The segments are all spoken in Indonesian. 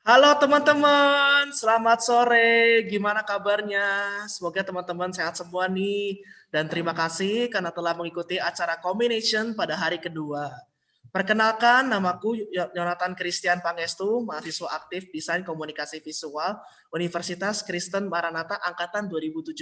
Halo teman-teman, selamat sore. Gimana kabarnya? Semoga teman-teman sehat semua nih. Dan terima kasih karena telah mengikuti acara Combination pada hari kedua. Perkenalkan, namaku Yonatan Christian Pangestu, mahasiswa aktif Desain Komunikasi Visual Universitas Kristen Maranatha Angkatan 2017.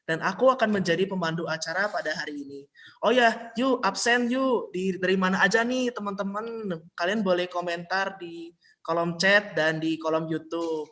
Dan aku akan menjadi pemandu acara pada hari ini. Oh ya, yuk absen yuk. Dari mana aja nih teman-teman? Kalian boleh komentar di kolom chat dan di kolom YouTube.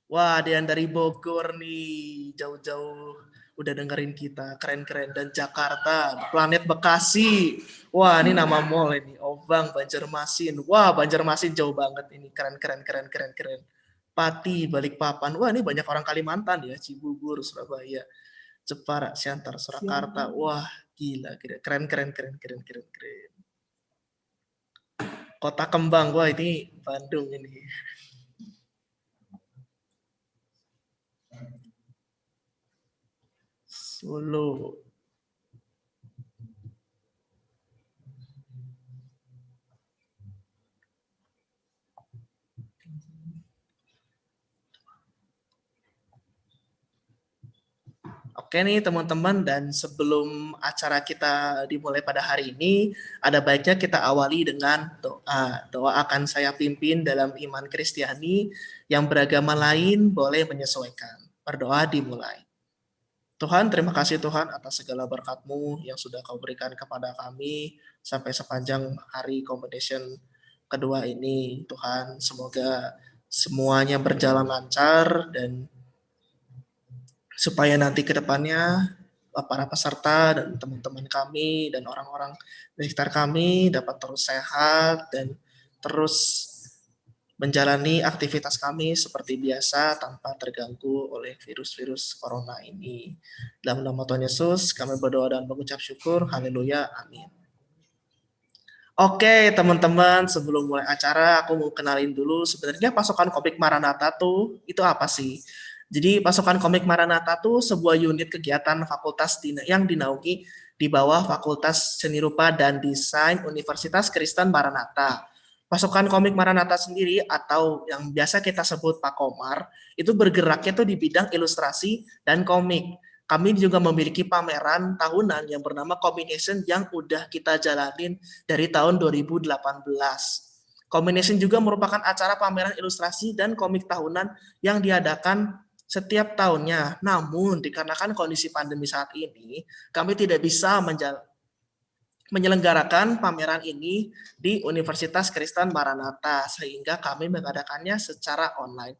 Wah, ada yang dari Bogor nih, jauh-jauh udah dengerin kita, keren-keren. Dan Jakarta, Planet Bekasi. Wah, ini nama mall ini, Obang, Banjarmasin. Wah, Banjarmasin jauh banget ini, keren-keren, keren-keren, keren. Pati, Balikpapan. Wah, ini banyak orang Kalimantan ya, Cibubur, Surabaya, Jepara, Siantar, Surakarta. Wah, gila, keren, keren, keren, keren, keren, keren. Kota Kembang, wah ini Bandung ini. Solo. Oke nih teman-teman, dan sebelum acara kita dimulai pada hari ini, ada baiknya kita awali dengan doa. Doa akan saya pimpin dalam iman Kristiani, yang beragama lain boleh menyesuaikan. Berdoa dimulai. Tuhan, terima kasih Tuhan atas segala berkat-Mu yang sudah Kau berikan kepada kami sampai sepanjang hari competition kedua ini. Tuhan, semoga semuanya berjalan lancar dan supaya nanti ke depannya para peserta dan teman-teman kami dan orang-orang di sekitar kami dapat terus sehat dan terus menjalani aktivitas kami seperti biasa tanpa terganggu oleh virus-virus corona ini. Dalam nama Tuhan Yesus, kami berdoa dan mengucap syukur. Haleluya. Amin. Oke, teman-teman, sebelum mulai acara, aku mau kenalin dulu sebenarnya pasukan komik Maranatha tuh itu apa sih? Jadi pasukan komik Maranatha tuh sebuah unit kegiatan fakultas yang dinaungi di bawah Fakultas Seni Rupa dan Desain Universitas Kristen Maranatha. Pasukan komik Maranatha sendiri atau yang biasa kita sebut Pak Komar itu bergeraknya tuh di bidang ilustrasi dan komik. Kami juga memiliki pameran tahunan yang bernama Combination yang udah kita jalanin dari tahun 2018. Combination juga merupakan acara pameran ilustrasi dan komik tahunan yang diadakan setiap tahunnya. Namun, dikarenakan kondisi pandemi saat ini, kami tidak bisa menyelenggarakan pameran ini di Universitas Kristen Maranatha, sehingga kami mengadakannya secara online.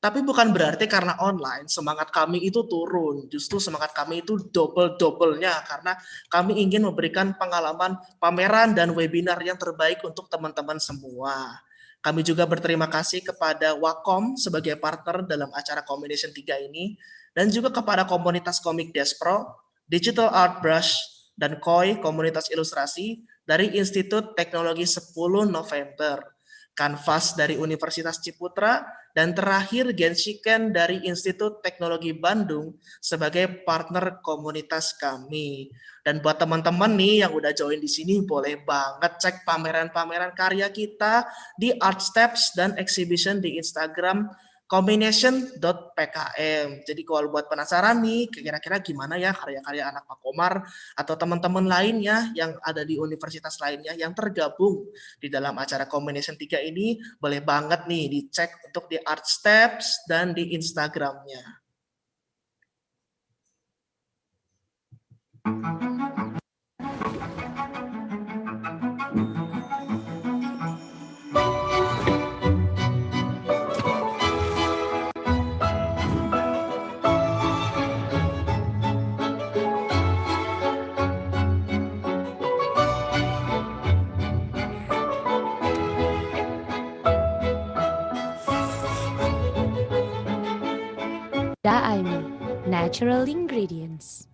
Tapi bukan berarti karena online semangat kami itu turun, justru semangat kami itu double-doublenya karena kami ingin memberikan pengalaman pameran dan webinar yang terbaik untuk teman-teman semua. Kami juga berterima kasih kepada Wacom sebagai partner dalam acara Combination 3 ini dan juga kepada komunitas komik Despro, Digital Art Brush, dan KOI komunitas ilustrasi dari Institut Teknologi 10 November, Kanvas dari Universitas Ciputra, dan terakhir Genshiken dari Institut Teknologi Bandung sebagai partner komunitas kami. Dan buat teman-teman nih yang udah join di sini, boleh banget cek pameran-pameran karya kita di Art Steps dan Exhibition di Instagram combination.pkm. Jadi kalau buat penasaran nih, kira-kira gimana ya karya-karya anak Pak Komar atau teman-teman lainnya yang ada di universitas lainnya yang tergabung di dalam acara Combination 3 ini, boleh banget nih dicek untuk di Art Steps dan di Instagramnya. Daimi, natural ingredients.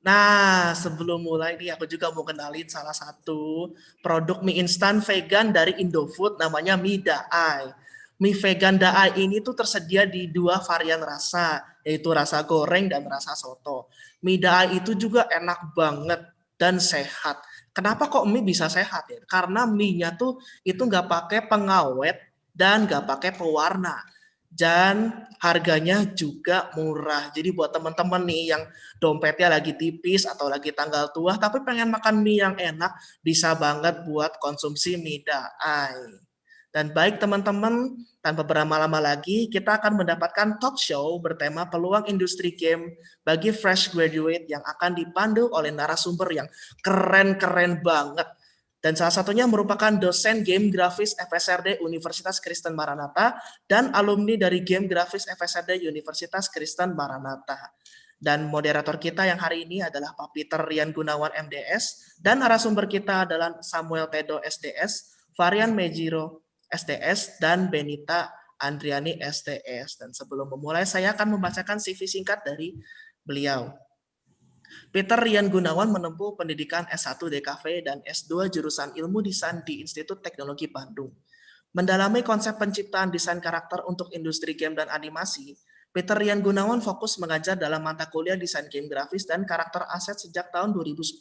Nah, sebelum mulai nih, aku juga mau kenalin salah satu produk mie instan vegan dari Indofood, namanya mie Daai. Mie vegan Daai ini tuh tersedia di 2 varian rasa, yaitu rasa goreng dan rasa soto. Mie Daai itu juga enak banget dan sehat. Kenapa kok mie bisa sehat ya? Karena mie-nya tuh itu nggak pakai pengawet dan nggak pakai pewarna. Dan harganya juga murah. Jadi buat teman-teman nih yang dompetnya lagi tipis atau lagi tanggal tua tapi pengen makan mie yang enak, bisa banget buat konsumsi mie Daai. Dan baik teman-teman, tanpa berlama-lama lagi, kita akan mendapatkan talk show bertema peluang industri game bagi fresh graduate yang akan dipandu oleh narasumber yang keren-keren banget. Dan salah satunya merupakan dosen game grafis FSRD Universitas Kristen Maranatha dan alumni dari game grafis FSRD Universitas Kristen Maranatha. Dan moderator kita yang hari ini adalah Pak Peter Rian Gunawan MDS dan narasumber kita adalah Samuel Tedo SDS, Varian Mejiro SDS, dan Benita Andriani SDS. Dan sebelum memulai, saya akan membacakan CV singkat dari beliau. Peter Rian Gunawan menempuh pendidikan S1 DKV dan S2 jurusan Ilmu Desain di Institut Teknologi Bandung. Mendalami konsep penciptaan desain karakter untuk industri game dan animasi, Peter Rian Gunawan fokus mengajar dalam mata kuliah desain game grafis dan karakter aset sejak tahun 2010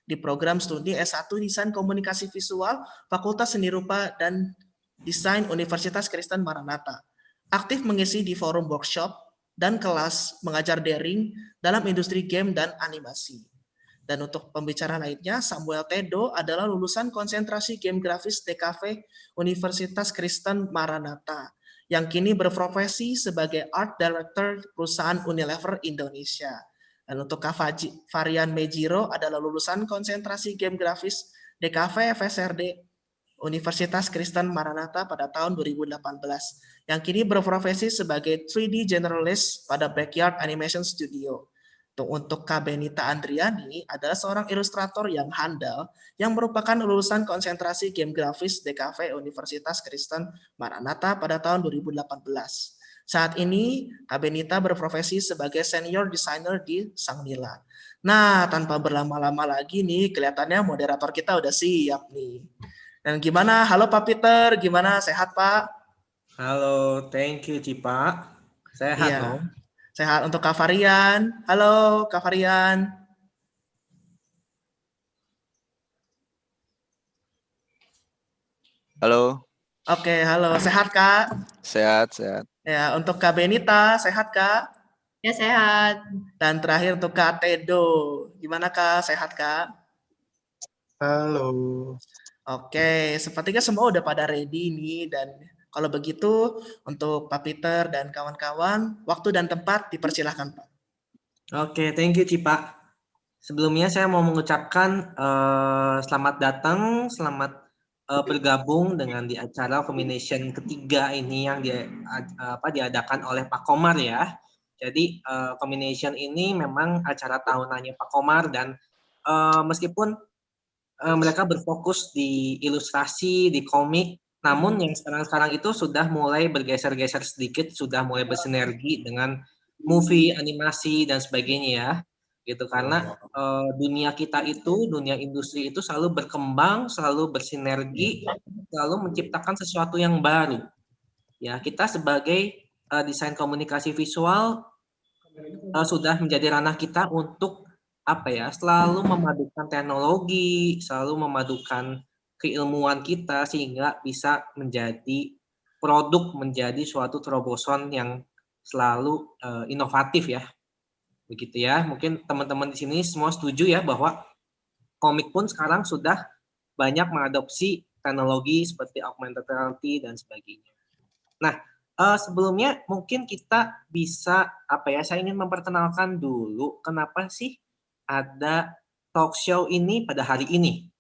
di program studi S1 Desain Komunikasi Visual Fakultas Seni Rupa dan Desain Universitas Kristen Maranatha. Aktif mengisi di forum workshop dan kelas mengajar daring dalam industri game dan animasi. Dan untuk pembicara lainnya, Samuel Tedo adalah lulusan konsentrasi game grafis DKV Universitas Kristen Maranatha, yang kini berprofesi sebagai Art Director perusahaan Unilever Indonesia. Dan untuk Varian Mejiro adalah lulusan konsentrasi game grafis DKV FSRD Universitas Kristen Maranatha pada tahun 2018, yang kini berprofesi sebagai 3D Generalist pada Backyard Animation Studio. Untuk Kak Benita Andriani adalah seorang ilustrator yang handal yang merupakan lulusan konsentrasi game grafis DKV Universitas Kristen Maranatha pada tahun 2018. Saat ini, Kak Benita berprofesi sebagai senior designer di Sang Mila. Nah, tanpa berlama-lama lagi nih, kelihatannya moderator kita udah siap nih. Dan gimana? Halo Pak Peter, gimana? Sehat Pak? Halo, thank you Cipa. Sehat Iya, dong. sehat. Untuk Kak Varian. Halo Kak Varian. Halo, Oke, halo. Sehat Kak? sehat, sehat. Ya, untuk Kak Benita, sehat Kak? Ya sehat. Dan terakhir untuk Kak Tedo. Gimana Kak? Sehat Kak? Halo. Oke, sepertinya semua udah pada ready nih. Dan kalau begitu, untuk Pak Peter dan kawan-kawan, waktu dan tempat dipersilahkan Pak. Oke, thank you Cipa. Sebelumnya saya mau mengucapkan selamat datang, selamat bergabung dengan di acara combination ketiga ini yang diadakan oleh Pak Komar ya. Jadi combination ini memang acara tahunannya Pak Komar dan meskipun mereka berfokus di ilustrasi, di komik, namun yang sekarang-sekarang itu sudah mulai bergeser-geser sedikit, sudah mulai bersinergi dengan movie, animasi, dan sebagainya ya. Gitu, karena dunia kita itu, dunia industri itu selalu berkembang, selalu bersinergi, selalu menciptakan sesuatu yang baru. Ya, kita sebagai desain komunikasi visual sudah menjadi ranah kita untuk selalu memadukan teknologi, selalu memadukan keilmuan kita sehingga bisa menjadi produk, menjadi suatu terobosan yang selalu inovatif ya. Begitu ya. Mungkin teman-teman di sini semua setuju ya bahwa komik pun sekarang sudah banyak mengadopsi teknologi seperti augmented reality dan sebagainya. Nah, sebelumnya mungkin kita bisa saya ingin memperkenalkan dulu kenapa sih ada talk show ini pada hari ini.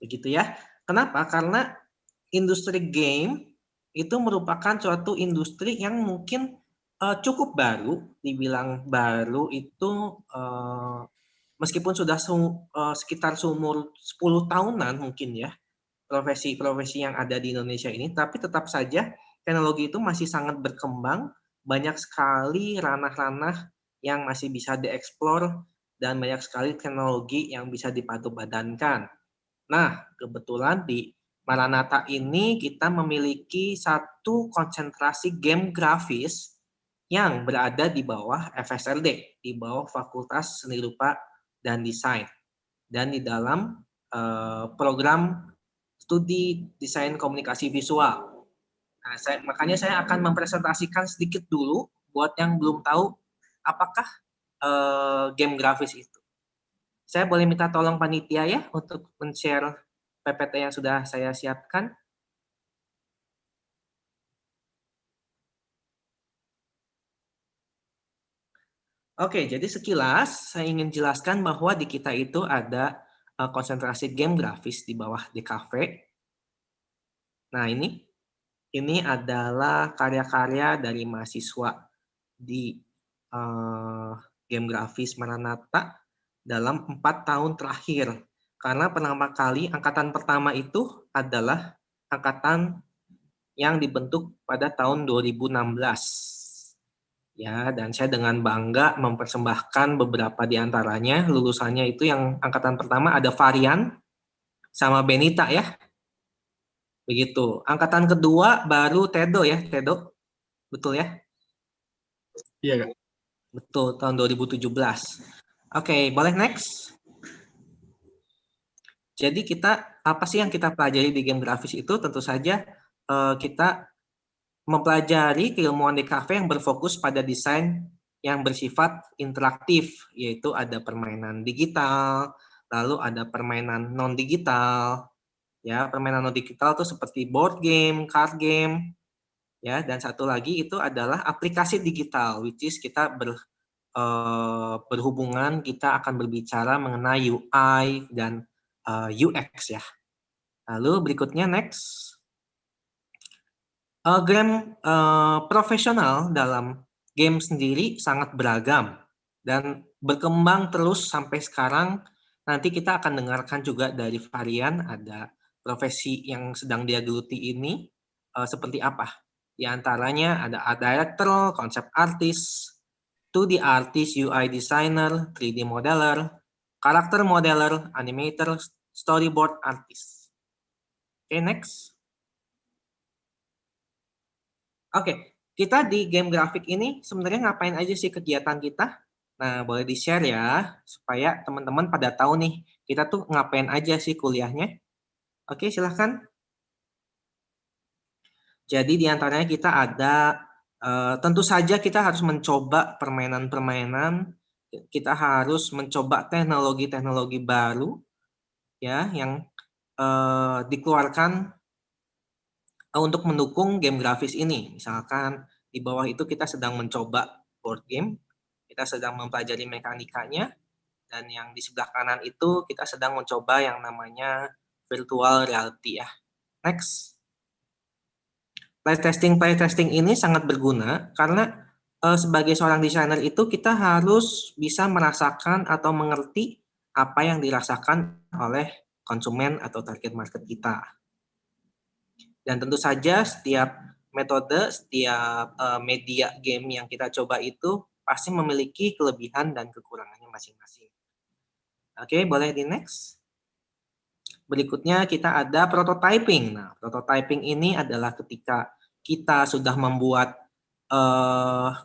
Begitu ya. Kenapa? Karena industri game itu merupakan suatu industri yang mungkin cukup baru, dibilang baru itu meskipun sudah sekitar seumur 10 tahunan mungkin ya profesi-profesi yang ada di Indonesia ini, tapi tetap saja teknologi itu masih sangat berkembang, banyak sekali ranah-ranah yang masih bisa dieksplor dan banyak sekali teknologi yang bisa dipadupadankan. Nah, kebetulan di Maranatha ini kita memiliki satu konsentrasi game grafis yang berada di bawah FSLD, di bawah Fakultas Seni Rupa dan Desain, dan di dalam program studi desain komunikasi visual. Nah, makanya saya akan mempresentasikan sedikit dulu buat yang belum tahu apakah game grafis itu. Saya boleh minta tolong panitia ya untuk men-share PPT yang sudah saya siapkan. Oke, jadi sekilas saya ingin jelaskan bahwa di kita itu ada konsentrasi game grafis di bawah DKV. Nah, ini adalah karya-karya dari mahasiswa di game grafis Maranatha dalam 4 tahun terakhir. Karena pertama kali angkatan pertama itu adalah angkatan yang dibentuk pada tahun 2016. Ya, dan saya dengan bangga mempersembahkan beberapa di antaranya. Lulusannya itu yang angkatan pertama ada Varian sama Benita ya. Begitu. Angkatan kedua baru Tedo ya, Tedo. Betul ya? Iya, Kak. Betul, tahun 2017. Oke, boleh next? Jadi apa sih yang kita pelajari di game grafis itu? Tentu saja kita mempelajari keilmuan DKV yang berfokus pada desain yang bersifat interaktif, yaitu ada permainan digital, lalu ada permainan non-digital. Ya, permainan non-digital itu seperti board game, card game, ya, dan satu lagi itu adalah aplikasi digital, which is kita berhubungan, kita akan berbicara mengenai UI dan UX ya. Lalu berikutnya next. Game profesional dalam game sendiri sangat beragam dan berkembang terus sampai sekarang. Nanti kita akan dengarkan juga dari Varian ada profesi yang sedang dia geluti ini seperti apa. Di antaranya ada art director, concept artist, 2D artist, UI designer, 3D modeler, karakter modeler, animator, storyboard artist. Oke, next. Oke, kita di game grafik ini sebenarnya ngapain aja sih kegiatan kita? Nah, boleh di-share ya, supaya teman-teman pada tahu nih, kita tuh ngapain aja sih kuliahnya. Oke, silahkan. Jadi di antaranya kita ada, tentu saja kita harus mencoba permainan-permainan, kita harus mencoba teknologi-teknologi baru, ya, yang dikeluarkan untuk mendukung game grafis ini. Misalkan di bawah itu kita sedang mencoba board game, kita sedang mempelajari mekanikanya, dan yang di sebelah kanan itu kita sedang mencoba yang namanya virtual reality ya. Next. Playtesting ini sangat berguna karena sebagai seorang desainer itu kita harus bisa merasakan atau mengerti apa yang dirasakan oleh konsumen atau target market kita. Dan tentu saja setiap metode, setiap media game yang kita coba itu pasti memiliki kelebihan dan kekurangannya masing-masing. Oke, boleh di next. Berikutnya kita ada prototyping. Nah, prototyping ini adalah ketika kita sudah membuat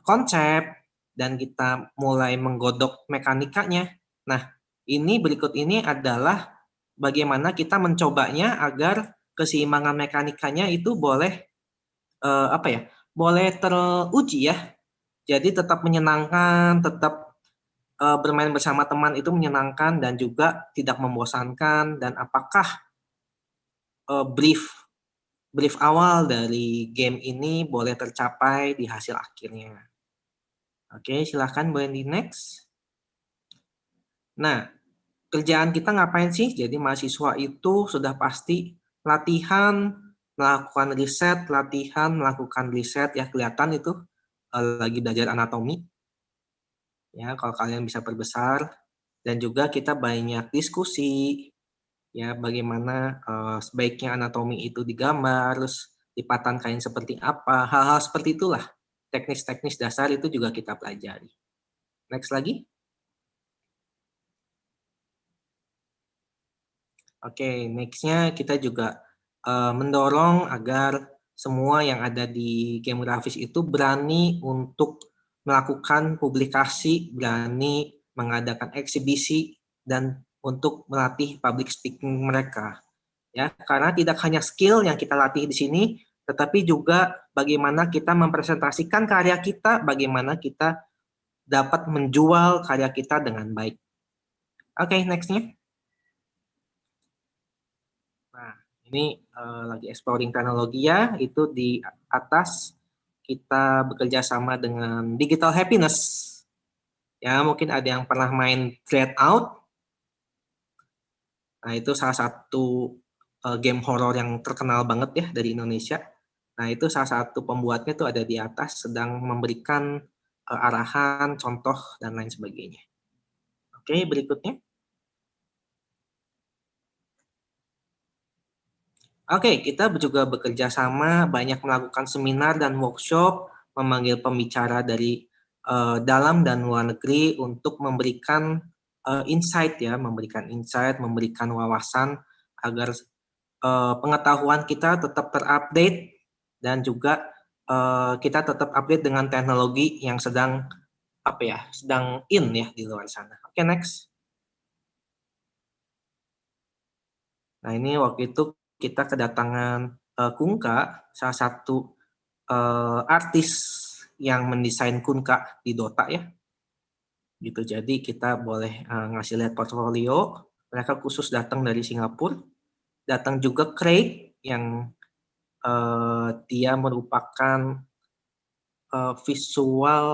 konsep dan kita mulai menggodok mekanikanya. Nah, berikut ini adalah bagaimana kita mencobanya agar keseimbangan mekanikanya itu boleh boleh teruji ya. Jadi tetap menyenangkan, tetap bermain bersama teman itu menyenangkan dan juga tidak membosankan, dan apakah brief awal dari game ini boleh tercapai di hasil akhirnya. Oke, silahkan boleh di next. Nah, kerjaan kita ngapain sih? Jadi mahasiswa itu sudah pasti latihan, melakukan riset, ya kelihatan itu lagi belajar anatomi. Ya, kalau kalian bisa perbesar, dan juga kita banyak diskusi ya bagaimana sebaiknya anatomi itu digambar, terus lipatan kain seperti apa, hal-hal seperti itulah. Teknis-teknis dasar itu juga kita pelajari. Next lagi. Oke, next-nya kita juga mendorong agar semua yang ada di game grafis itu berani untuk melakukan publikasi, berani mengadakan eksibisi, dan untuk melatih public speaking mereka. Ya, karena tidak hanya skill yang kita latih di sini, tetapi juga bagaimana kita mempresentasikan karya kita, bagaimana kita dapat menjual karya kita dengan baik. Oke, next-nya. Nah, ini lagi exploring teknologi ya, itu di atas kita bekerja sama dengan Digital Happiness. Ya, mungkin ada yang pernah main Out. Nah, itu salah satu game horor yang terkenal banget ya dari Indonesia. Nah, itu salah satu pembuatnya tuh ada di atas sedang memberikan arahan, contoh, dan lain sebagainya. Oke, berikutnya. Oke, kita juga bekerja sama, banyak melakukan seminar dan workshop, memanggil pembicara dari dalam dan luar negeri untuk memberikan insight ya, memberikan wawasan agar pengetahuan kita tetap terupdate dan juga kita tetap update dengan teknologi yang sedang sedang in ya di luar sana. Oke, next. Nah, ini waktu itu kita kedatangan Kunka, salah satu artis yang mendesain Kunka di Dota ya. Gitu. Jadi kita boleh ngasih lihat portfolio. Mereka khusus datang dari Singapura. Datang juga Craig yang dia merupakan visual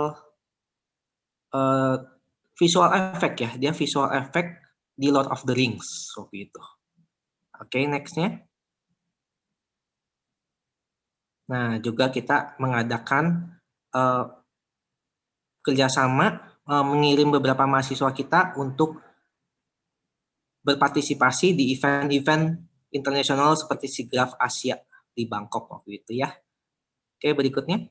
effect ya. Dia visual effect di Lord of the Rings waktu itu. Oke, next-nya. Nah, juga kita mengadakan kerjasama mengirim beberapa mahasiswa kita untuk berpartisipasi di event-event internasional seperti SIGGRAPH Asia di Bangkok waktu itu ya. Oke, berikutnya.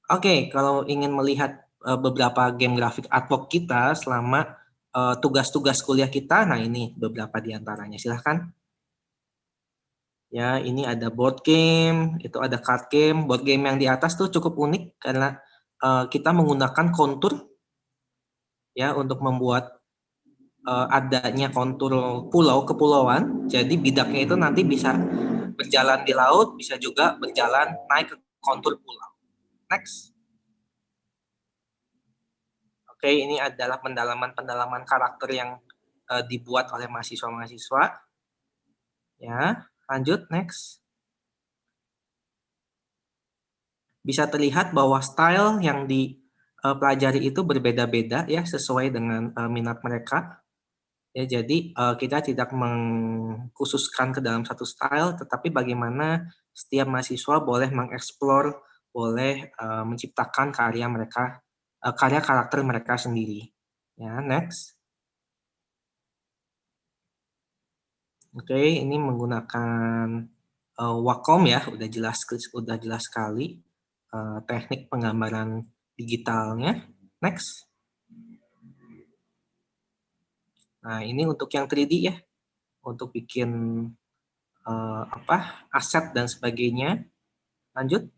Oke, kalau ingin melihat beberapa game grafik artwork kita selama tugas-tugas kuliah kita, nah ini beberapa di antaranya. Silahkan. Ya, ini ada board game, itu ada card game. Board game yang di atas tuh cukup unik karena kita menggunakan kontur ya untuk membuat adanya kontur pulau kepulauan. Jadi bidaknya itu nanti bisa berjalan di laut, bisa juga berjalan naik ke kontur pulau. Next. Oke, ini adalah pendalaman karakter yang dibuat oleh mahasiswa-mahasiswa. Ya, lanjut next. Bisa terlihat bahwa style yang dipelajari itu berbeda-beda ya sesuai dengan minat mereka. Ya, jadi kita tidak mengkhususkan ke dalam satu style, tetapi bagaimana setiap mahasiswa boleh mengeksplor, boleh menciptakan karya mereka, karya karakter mereka sendiri. Ya, next. Oke, ini menggunakan Wacom ya, udah jelas sekali teknik penggambaran digitalnya. Next. Nah, ini untuk yang 3D ya, untuk bikin aset dan sebagainya. Lanjut.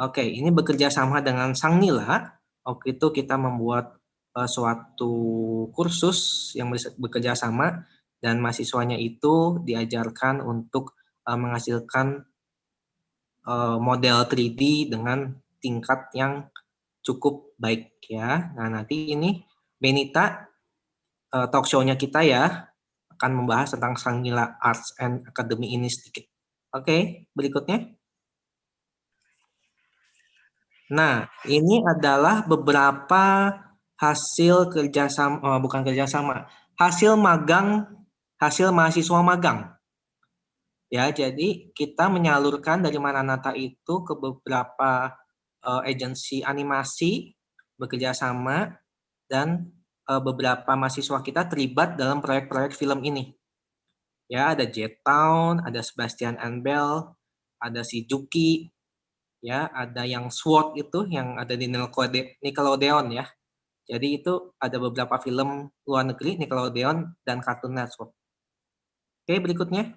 Oke, ini bekerja sama dengan Sang Nila. Waktu itu kita membuat suatu kursus yang bekerja sama dan mahasiswanya itu diajarkan untuk menghasilkan model 3D dengan tingkat yang cukup baik ya. Nah, nanti ini Benita talk show-nya kita ya akan membahas tentang Sang Nila Arts and Academy ini sedikit. Oke, berikutnya. Nah, ini adalah beberapa hasil kerjasama, hasil mahasiswa magang. Ya, jadi kita menyalurkan dari Maranatha itu ke beberapa agensi animasi bekerja sama dan beberapa mahasiswa kita terlibat dalam proyek-proyek film ini. Ya, ada Jet Town, ada Sebastian and Bell, ada si Juki, ya ada yang SWOT itu yang ada di Nickelodeon ya. Jadi itu ada beberapa film luar negeri, Nickelodeon dan Cartoon Network. Oke, berikutnya.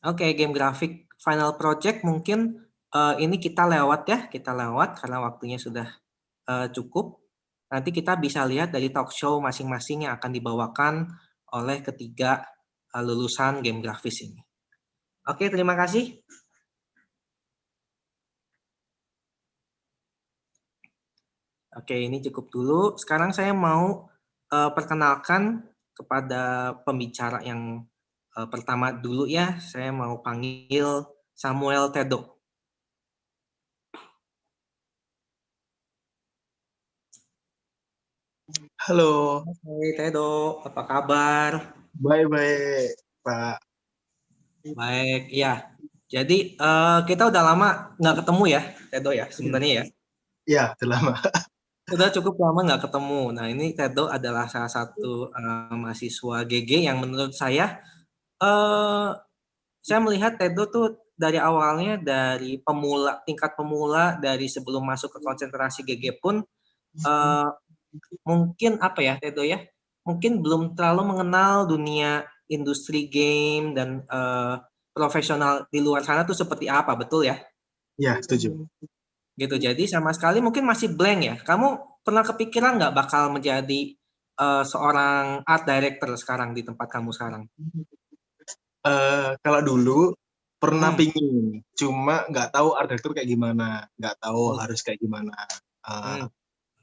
Oke, game grafik Final Project mungkin ini kita lewat ya, kita lewat karena waktunya sudah cukup. Nanti kita bisa lihat dari talk show masing-masing yang akan dibawakan oleh ketiga lulusan game grafis ini. Oke, terima kasih. Oke, ini cukup dulu. Sekarang saya mau perkenalkan kepada pembicara yang pertama dulu ya. Saya mau panggil Samuel Tedo. Halo, Oke, Tedo, apa kabar? baik-baik, Pak. Baik, ya. Jadi kita udah lama nggak ketemu ya, Tedo ya, sebenarnya ya. Ya, udah lama. Sudah cukup lama nggak ketemu. Nah, ini Tedo adalah salah satu mahasiswa GG yang menurut saya melihat Tedo tuh dari awalnya dari tingkat pemula dari sebelum masuk ke konsentrasi GG pun eh, mungkin apa ya Tedo ya, mungkin belum terlalu mengenal dunia industri game dan profesional di luar sana tuh seperti apa, betul ya? Ya, setuju. Gitu. Jadi sama sekali mungkin masih blank ya. Kamu pernah kepikiran nggak bakal menjadi seorang art director sekarang di tempat kamu sekarang? Kalau dulu pernah Hmm. pingin, cuma nggak tahu art director kayak gimana, nggak tahu Hmm. harus kayak gimana. Hmm.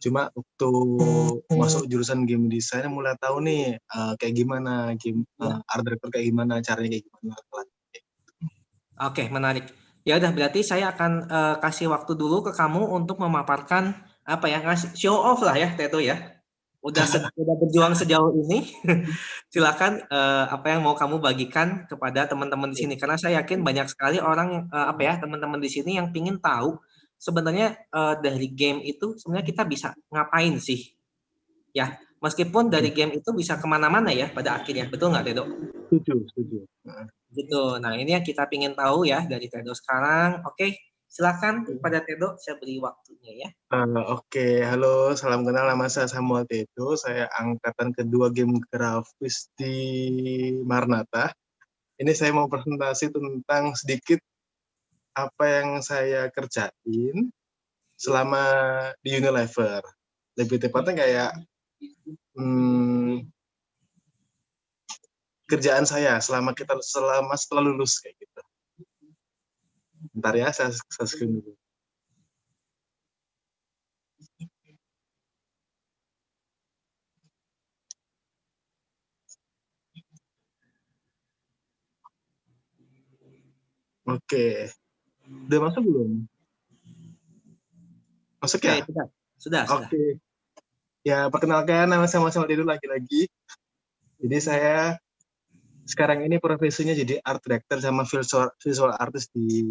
Cuma waktu masuk jurusan game design mulai tahu nih kayak gimana game art director kayak gimana, caranya kayak gimana. Oke, menarik. Ya udah berarti saya akan kasih waktu dulu ke kamu untuk memaparkan apa ya, ngasih show off lah ya Teto ya. Udah berjuang sejauh ini. Silakan apa yang mau kamu bagikan kepada teman-teman di sini karena saya yakin banyak sekali orang apa ya, teman-teman di sini yang pingin tahu sebenarnya dari game itu sebenarnya kita bisa ngapain sih? Ya, meskipun dari game itu bisa kemana-mana ya pada akhirnya. Betul nggak Tedo? Setuju, setuju. Gitu. Nah, ini yang kita ingin tahu ya dari Tedo sekarang. Oke, silakan pada Tedo, saya beri waktunya ya. Oke, halo, salam kenal, nama saya Samuel Tedo. Saya angkatan kedua game grafis di Marnata. Ini saya mau presentasi tentang sedikit apa yang saya kerjain selama di Unilever. Lebih tepatnya kayak kerjaan saya selama setelah lulus kayak gitu. Bentar ya, saya screen dulu. Oke, udah masuk belum? Masuk ya? Oke, sudah. Oke. Ya, perkenalkan nama saya Samuel Tedo lagi-lagi. Jadi saya sekarang ini profesinya jadi art director sama visual artist di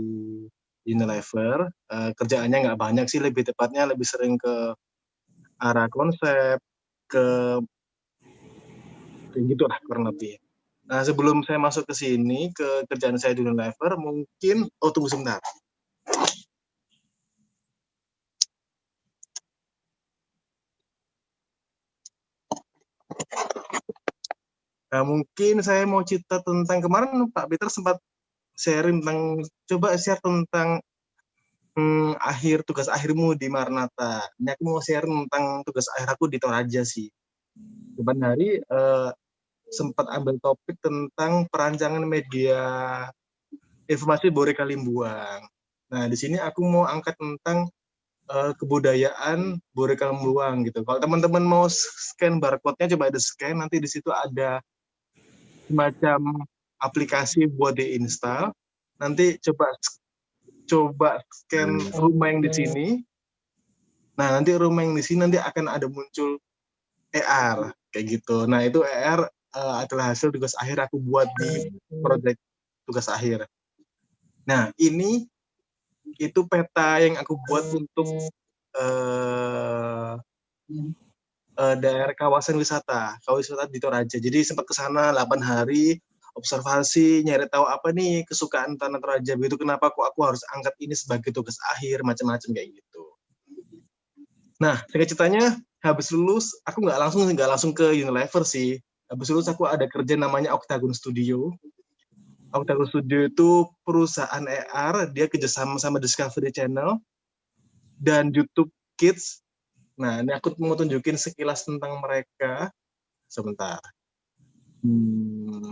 Unilever. Kerjaannya nggak banyak sih, lebih tepatnya lebih sering ke arah konsep, ke gitu lah kurang lebih. Nah, sebelum saya masuk ke sini, ke kerjaan saya di Unilever, mungkin, tunggu sebentar. Nah, mungkin saya mau cerita tentang, kemarin Pak Peter sempat sharing tentang, coba share tentang tugas akhirmu di Marnata. Ini aku mau share tentang tugas akhir aku di Toraja sih. Kemarin hari sempat ambil topik tentang perancangan media informasi Bore Kalimbuang. Nah, di sini aku mau angkat tentang kebudayaan Bore Kalimbuang gitu. Kalau teman-teman mau scan barcode-nya, coba ada scan, nanti di situ ada semacam aplikasi buat diinstal. Nanti coba scan rumah yang di sini. Nah, nanti rumah yang di sini nanti akan ada muncul ER kayak gitu. Nah, itu ER adalah hasil tugas akhir aku buat di proyek tugas akhir. Nah, ini itu peta yang aku buat untuk daerah kawasan wisata di Toraja. Jadi sempat ke sana 8 hari observasi, nyari tahu apa nih kesukaan tanah Toraja. Itu kenapa kok aku harus angkat ini sebagai tugas akhir, macam-macam kayak gitu. Nah, singkat ceritanya, habis lulus, aku nggak langsung ke Unilever sih. Habis lulus aku ada kerja namanya Octagon Studio. Octagon Studio itu perusahaan AR, dia kerjasama sama Discovery Channel dan YouTube Kids. Nah, ini aku mau tunjukin sekilas tentang mereka. Sebentar. Hmm.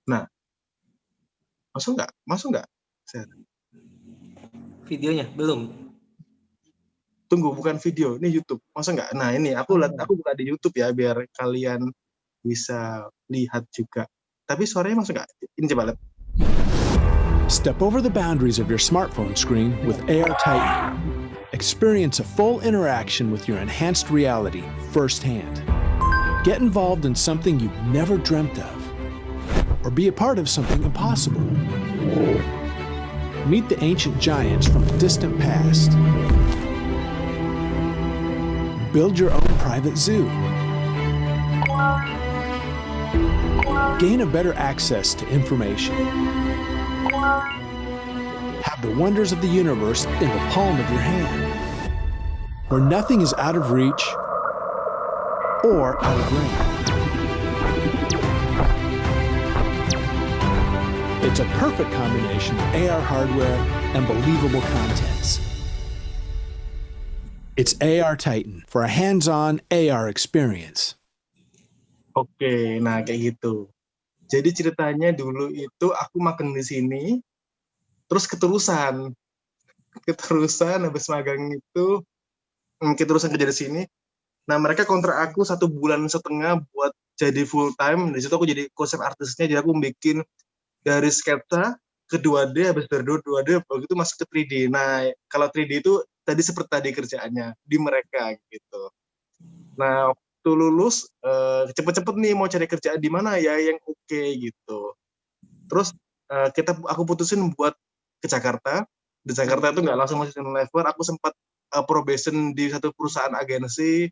Nah, masuk nggak? Masuk nggak? Videonya belum. Tunggu, bukan video, ini YouTube. Masa nggak? Nah, ini aku buka di YouTube ya, biar kalian bisa lihat juga. Tapi suaranya masuk nggak? Ini coba lihat. Step over the boundaries of your smartphone screen with AR Titan. Experience a full interaction with your enhanced reality firsthand. Get involved in something you've never dreamt of, or be a part of something impossible. Meet the ancient giants from a distant past. Build your own private zoo. Gain a better access to information. Have the wonders of the universe in the palm of your hand, where nothing is out of reach or out of range. It's a perfect combination of AR hardware and believable contents. It's AR Titan for a hands-on AR experience. Oke, nah kayak gitu. Jadi ceritanya dulu itu aku makan di sini, terus keterusan habis magang itu, keterusan kerja di sini. Nah, mereka kontrak aku 1,5 bulan buat jadi full time. Di situ aku jadi konsep artisnya, jadi aku bikin dari sketsa ke 2D, habis dari 2D begitu masuk ke 3D. Nah, kalau 3D itu tadi seperti tadi kerjaannya di mereka gitu. Nah, waktu lulus cepet-cepet nih mau cari kerjaan di mana ya yang oke gitu. Terus aku putusin buat ke Jakarta. Di Jakarta itu nggak langsung masuk Unilever, aku sempat probation di satu perusahaan agensi.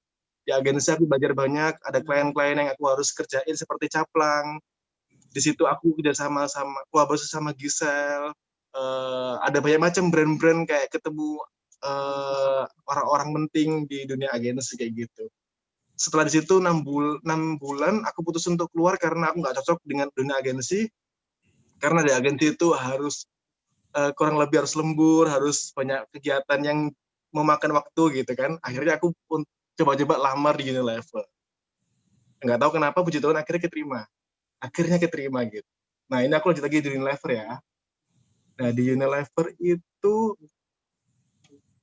Di agensi aku belajar banyak, ada klien-klien yang aku harus kerjain seperti caplang. Di situ aku kerjasama sama kolaborasi sama Gisel. Ada banyak macam brand-brand, kayak ketemu orang-orang penting di dunia agensi kayak gitu. Setelah di situ 6 bulan aku putus untuk keluar karena aku nggak cocok dengan dunia agensi. Karena di agensi itu harus kurang lebih harus lembur, harus banyak kegiatan yang memakan waktu gitu kan. Akhirnya aku pun coba-coba lamar di Unilever. Nggak tahu kenapa, puji Tuhan akhirnya keterima gitu. Nah, ini aku lanjut lagi di Unilever ya. Nah, di Unilever itu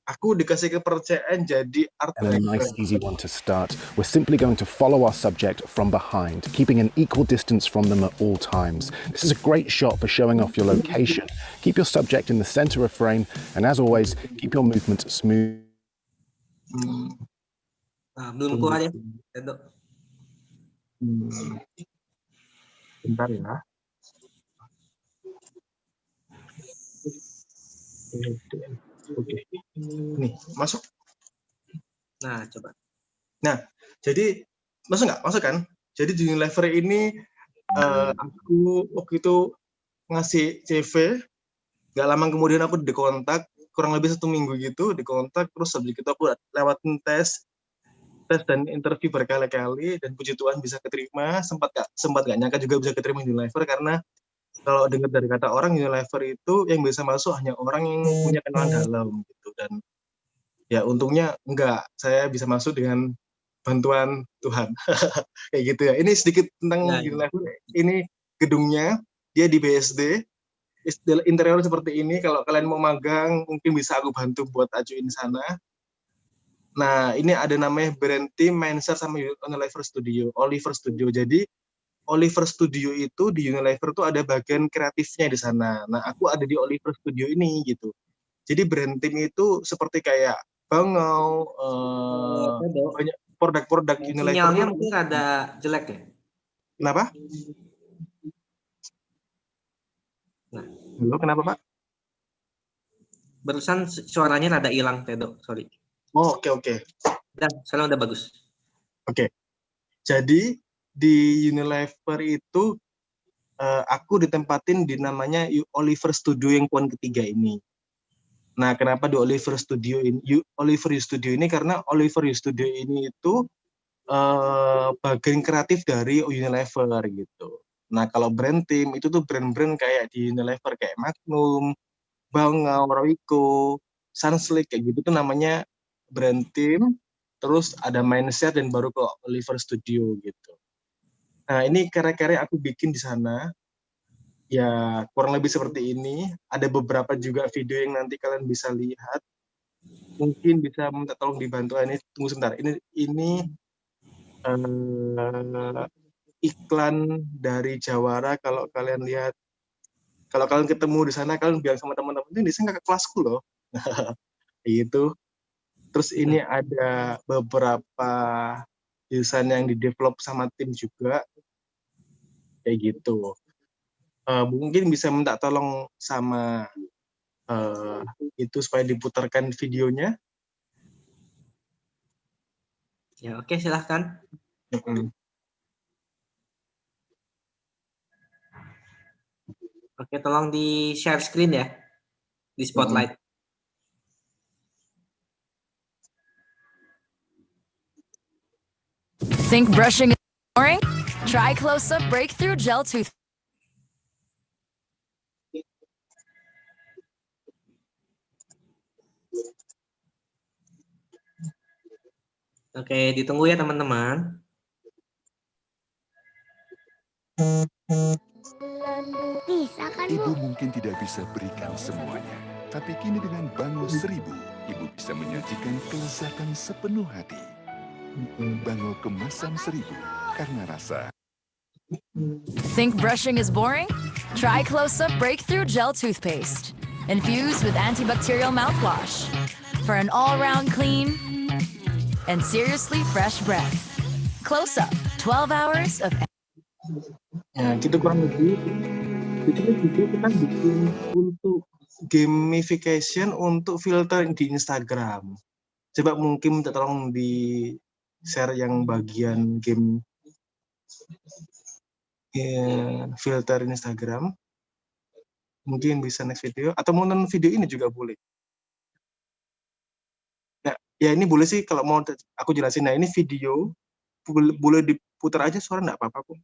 aku dikasih kepercayaan jadi art And a nice, easy one to start. We're simply going to follow our subject from behind, keeping an equal distance from them at all times. This is a great shot for showing off your location. Keep your subject in the center of frame, and as always, keep your movements smooth. Nah, belum keluar ya, Tedo. Bentar ya. Oke. Nih, masuk. Nah, coba. Nah, jadi masuk nggak? Masuk kan? Jadi di Unilever ini aku waktu itu ngasih CV, nggak lama kemudian aku dikontak, kurang lebih 1 minggu gitu dikontak, terus habis itu aku lewatin tes dan interview berkali-kali, dan puji Tuhan bisa keterima. Sempat nggak nyangka juga bisa keterima di Unilever, karena kalau dengar dari kata orang, Unilever itu yang bisa masuk hanya orang yang punya kenalan dalam gitu. Dan ya untungnya enggak, saya bisa masuk dengan bantuan Tuhan. Kayak gitu ya. Ini sedikit tentang Unilever. Ini gedungnya, dia di BSD. Interior seperti ini. Kalau kalian mau magang, mungkin bisa aku bantu buat ajuin sana. Nah, ini ada namanya brand team, Mindset sama Unilever Studio, Oliver Studio. Jadi Oliver Studio itu di Unilever tuh ada bagian kreatifnya di sana. Nah, aku ada di Oliver Studio ini gitu. Jadi brand team itu seperti kayak bangau, banyak produk-produk Unilever. Sinyalnya mungkin ada jelek ya? Kenapa? Nah. Halo, kenapa Pak? Barusan suaranya rada hilang, Tedo, sorry. Oh, oke. Sekarang udah bagus. Oke. Jadi di Unilever itu aku ditempatin di namanya Oliver Studio yang poin ketiga ini. Nah, kenapa di Oliver Studio ini? Oliver Studio ini karena Oliver Studio ini itu bagian kreatif dari Unilever gitu. Nah, kalau brand team itu tuh brand-brand kayak di Unilever kayak Magnum, Bangau, Royco, Sunslick kayak gitu tuh namanya brand team. Terus ada Mindshare dan baru ke Oliver Studio gitu. Nah, ini karya-karya aku bikin di sana. Ya, kurang lebih seperti ini. Ada beberapa juga video yang nanti kalian bisa lihat. Mungkin bisa minta tolong dibantu. Ini tunggu sebentar. Ini iklan dari Jawara. Kalau kalian lihat, kalau kalian ketemu di sana, kalian bilang sama teman-teman, ini di sana kakak kelasku loh. Gitu. Terus ini ada beberapa desain yang di-develop sama tim juga. Kayak gitu. Mungkin bisa minta tolong sama itu supaya diputarkan videonya. Ya, oke, silahkan. Oke, tolong di share screen ya, di spotlight. Think brushing is boring? Try Close-Up Breakthrough Gel Tooth. Oke, ditunggu ya teman-teman. Bisa kan, Bu? Ibu mungkin tidak bisa berikan semuanya, tapi kini dengan Bango 1000, Ibu bisa menyajikan kelezatan sepenuh hati. Bango kemasan 1000, karena rasa. Think brushing is boring? Try Close-Up Breakthrough Gel Toothpaste. Infused with antibacterial mouthwash. For an all-round clean and seriously fresh breath. Close-Up, 12 hours of... Ya, gitu kurang lebih. Itu juga kita bikin untuk gamification untuk filter di Instagram. Coba mungkin minta tolong di share yang bagian game filter Instagram. Mungkin bisa next video atau mau nonton video ini juga boleh. Nah, ya ini boleh sih kalau mau aku jelasin. Nah, ini video boleh diputar aja suara enggak apa-apa kok.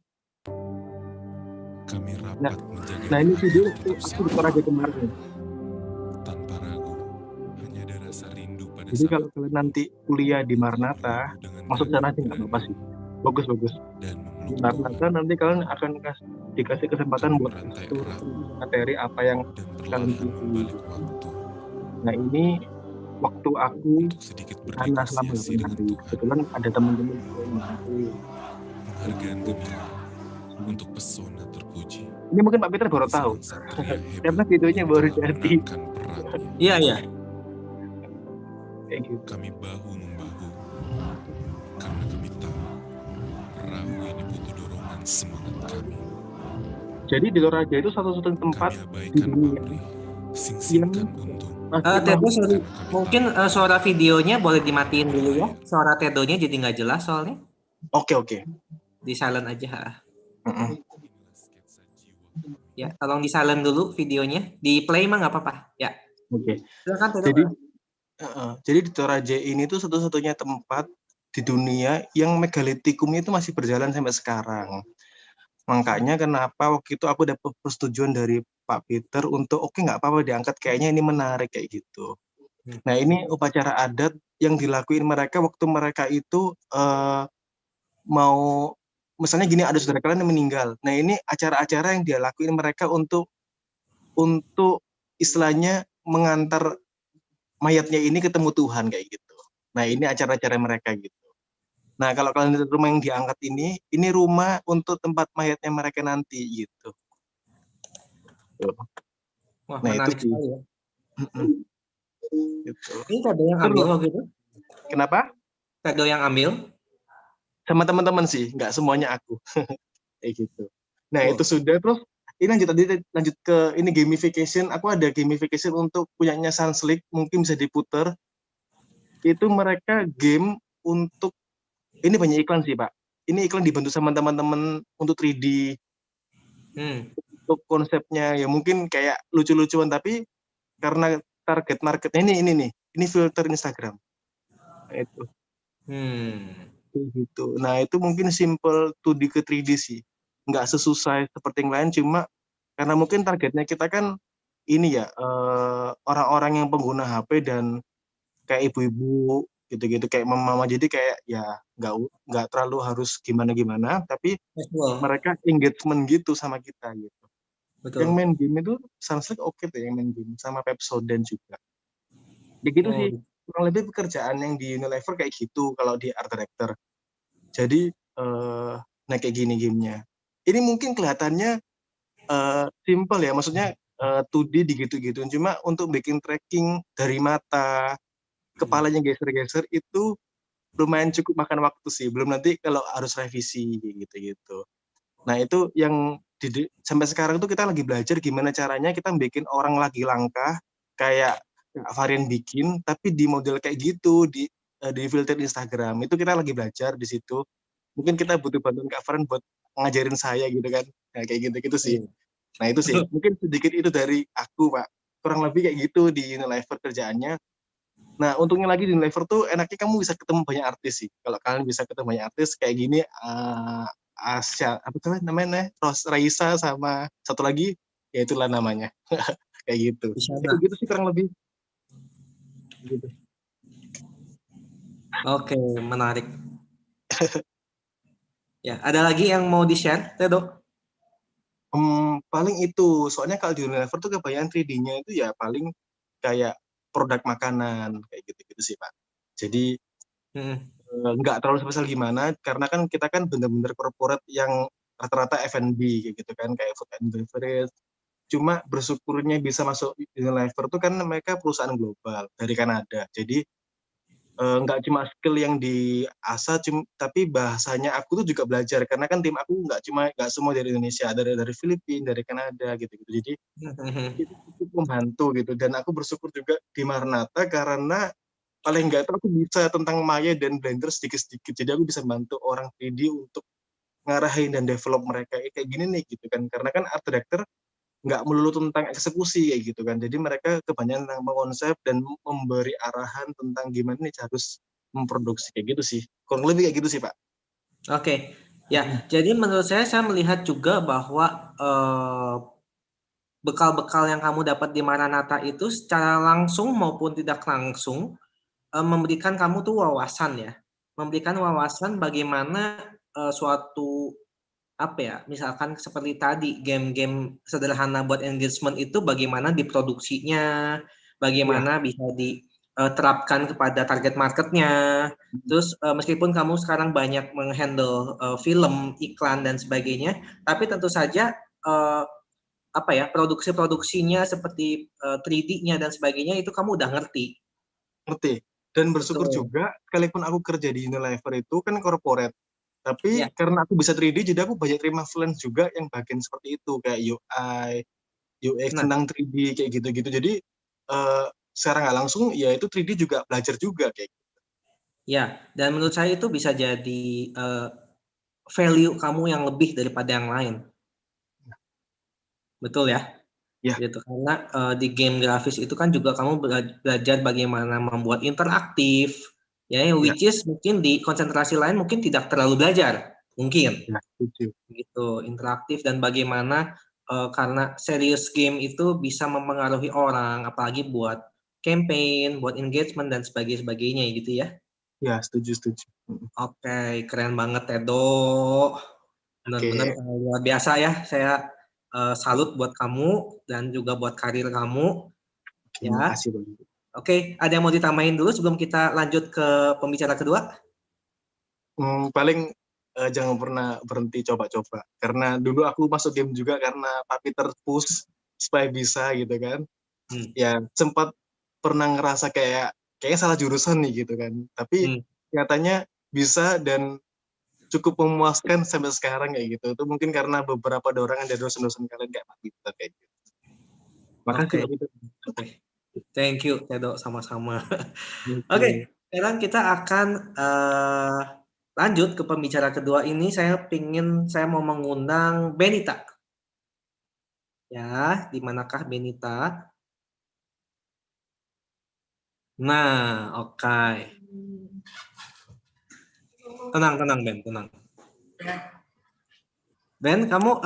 Kami rapat menjaga. Nah, ini video aku putar aja kemarin. Tanpa ragu, hanya ada rasa rindu pada. Jadi kalau kalian nanti kuliah di Marnata, masuk sana aja nggak apa-apa sih. Bagus. Di Marnata nanti kalian akan dikasih kesempatan buat materi apa yang kalian pilih. Nah, ini waktu aku sana selama 8 hari. Kebetulan ada teman-teman yang Penghargaan gemilang untuk pesona terpuji. ini mungkin Pak Peter baru tahu. Karena videonya baru jadi. Iya. Kayak gitu. Kami bahu-membahu karena kami tahu perahu ini butuh dorongan semangat kami. Jadi di Toraja itu satu-satunya tempat di dunia yang Tedo, sorry. Mungkin suara videonya boleh dimatiin dulu ya. Suara Tedonya jadi nggak jelas soalnya. Oke. Di silent aja. Ya, tolong di silent dulu videonya. Di play mah nggak apa-apa. Ya. Oke. Silakan, Tedo. Jadi di Toraja ini tuh satu-satunya tempat di dunia yang megalitikumnya itu masih berjalan sampai sekarang. Makanya kenapa waktu itu aku dapat persetujuan dari Pak Peter untuk oke, nggak apa-apa diangkat, kayaknya ini menarik kayak gitu. Nah, ini upacara adat yang dilakuin mereka waktu mereka itu mau misalnya gini, ada saudara kalian yang meninggal. Nah, ini acara-acara yang dia lakuin mereka untuk istilahnya mengantar mayatnya ini ketemu Tuhan kayak gitu. Nah, ini acara-acara mereka gitu. Nah, kalau kalian lihat rumah yang diangkat ini rumah untuk tempat mayatnya mereka nanti gitu. Wah, Nah, itu sih. ya. Gitu. Ini Tedo yang ambil waktu itu? Kenapa? Tedo yang ambil? Sama teman-teman sih, nggak semuanya aku. Kayak gitu. Nah, itu sudah. Terus ini lanjut ke ini gamification. Aku ada gamification untuk punyanya Sunslick, mungkin bisa diputer. Itu mereka game untuk ini banyak iklan sih, Pak. Ini iklan dibantu sama teman-teman untuk 3D Untuk konsepnya ya mungkin kayak lucu-lucuan, tapi karena target marketnya ini nih, ini filter Instagram. Nah, itu. Gitu. Nah, itu mungkin simple 2D ke 3D sih. Nggak sesusah seperti yang lain, cuma karena mungkin targetnya kita kan ini ya, orang-orang yang pengguna HP dan kayak ibu-ibu gitu-gitu, kayak mama-mama, jadi kayak ya nggak terlalu harus gimana-gimana, tapi mereka engagement gitu sama kita gitu. Yang Betul. main game itu Sunset oke tuh yang main game, sama Pepsodent juga. Begitu sih, kurang lebih pekerjaan yang di Unilever kayak gitu kalau di art director. Jadi, nah kayak gini gamenya. Ini mungkin kelihatannya simple ya, maksudnya 2D digitu-gituin. Cuma untuk bikin tracking dari mata, kepalanya geser-geser itu lumayan cukup makan waktu sih. Belum nanti kalau harus revisi gitu-gitu. Nah itu yang sampai sekarang tuh kita lagi belajar gimana caranya kita bikin orang lagi langkah kayak varian bikin, tapi di model kayak gitu di filter Instagram. Itu kita lagi belajar di situ. Mungkin kita butuh bantuan Kak Farhan buat ngajarin saya gitu kan. Nah, kayak gitu-gitu sih. Nah, itu sih. Mungkin sedikit itu dari aku, Pak. Kurang lebih kayak gitu di Unilever kerjaannya. Nah, untungnya lagi di Unilever tuh enaknya kamu bisa ketemu banyak artis sih. Kalau kalian bisa ketemu banyak artis kayak gini, Asya, apa tuh namanya? Raisa sama satu lagi, ya itulah namanya. Kayak gitu. Itu gitu sih kurang lebih. Gitu. Oke, menarik. Ya, ada lagi yang mau di-share, Tedo? Paling itu, soalnya kalau di Unilever tuh kebanyakan 3D-nya itu ya paling kayak produk makanan, kayak gitu-gitu sih, Pak. Jadi, nggak terlalu spesial gimana, karena kan kita kan bener-bener corporate yang rata-rata F&B, kayak gitu kan, kayak food and beverage. Cuma bersyukurnya bisa masuk Unilever tuh kan mereka perusahaan global dari Kanada. Jadi, nggak cuma skill yang diasah, tapi bahasanya aku tuh juga belajar karena kan tim aku nggak semua dari Indonesia, ada dari Filipina, dari Kanada gitu-gitu. Jadi itu cukup membantu gitu, dan aku bersyukur juga di Maranatha karena paling nggak tahu aku bisa tentang Maya dan Blender sedikit-sedikit, jadi aku bisa bantu orang 3D untuk ngarahin dan develop mereka kayak gini nih gitu kan, karena kan art director nggak melulu tentang eksekusi kayak gitu kan. Jadi mereka kebanyakan tentang mengkonsep dan memberi arahan tentang gimana nih harus memproduksi kayak gitu sih. Kurang lebih kayak gitu sih, Pak. Oke. Ya, jadi menurut saya melihat juga bahwa bekal-bekal yang kamu dapat di Maranatha itu secara langsung maupun tidak langsung memberikan kamu tuh wawasan ya. Memberikan wawasan bagaimana suatu apa ya, misalkan seperti tadi game-game sederhana buat engagement itu bagaimana diproduksinya, bagaimana bisa diterapkan kepada target marketnya. Terus meskipun kamu sekarang banyak menghandle film, iklan dan sebagainya, tapi tentu saja apa ya, produksinya seperti 3D-nya dan sebagainya itu kamu udah ngerti. Ngerti. Dan bersyukur juga, sekalipun aku kerja di Unilever itu kan corporate. Tapi karena aku bisa 3D, jadi aku banyak terima freelance juga yang bagian seperti itu, kayak UI, UX tentang 3D kayak gitu-gitu. Jadi secara nggak langsung ya itu 3D juga belajar juga kayak gitu. Ya, dan menurut saya itu bisa jadi value kamu yang lebih daripada yang lain. Betul ya? Ya. Gitu, karena di game grafis itu kan juga kamu belajar bagaimana membuat interaktif, ya, which is mungkin di konsentrasi lain mungkin tidak terlalu belajar, mungkin. Ya, setuju. Gitu, interaktif dan bagaimana karena serious game itu bisa mempengaruhi orang, apalagi buat campaign, buat engagement dan sebagainya gitu ya. Ya, setuju. Oke, keren banget Tedo. Benar-benar luar biasa ya. Saya salut buat kamu dan juga buat karir kamu. Terima kasih. Oke, ada yang mau ditambahin dulu sebelum kita lanjut ke pembicara kedua? Paling jangan pernah berhenti coba-coba. Karena dulu aku masuk game juga karena Pak Peter push supaya bisa gitu kan. Ya sempat pernah ngerasa kayaknya salah jurusan nih gitu kan. Tapi nyatanya bisa dan cukup memuaskan sampai sekarang kayak gitu. Itu mungkin karena beberapa dorongan dari dosen-dosen kalian kayak Pak Peter kayak gitu. Makasih Pak Peter. Thank you Tedo, sama-sama. Oke, sekarang kita akan lanjut ke pembicara kedua ini. Saya mau mengundang Benita. Ya, di manakah Benita? Nah, oke. Tenang, tenang Ben, tenang. Ben, kamu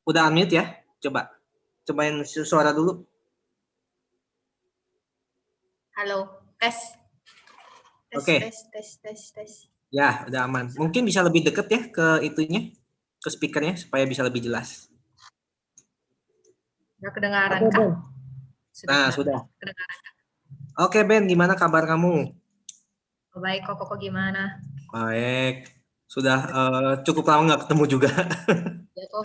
udah unmute ya? Coba, cobain suara dulu. Halo, tes. Tes, Oke. tes. Ya, udah aman. Mungkin bisa lebih deket ya ke itunya, ke speakernya supaya bisa lebih jelas. Udah kedengaran, Oke, Kak? Ben. Nah, sudah. Kedengaran. Oke, Ben, gimana kabar kamu? Baik, kok gimana? Baik. Sudah cukup lama nggak ketemu juga. Ya kok.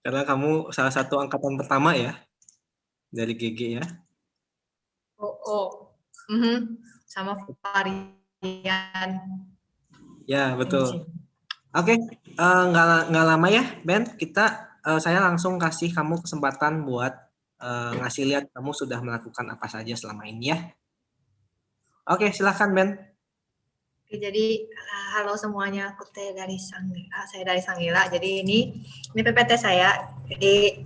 Karena kamu salah satu angkatan pertama ya dari GG ya. Oh. Sama varian. Ya, betul. Oke, nggak lama ya, Ben. Saya langsung kasih kamu kesempatan buat ngasih lihat kamu sudah melakukan apa saja selama ini ya. Oke, silahkan Ben. Oke, jadi halo semuanya, aku saya dari Sanggila. Jadi ini PPT saya. Jadi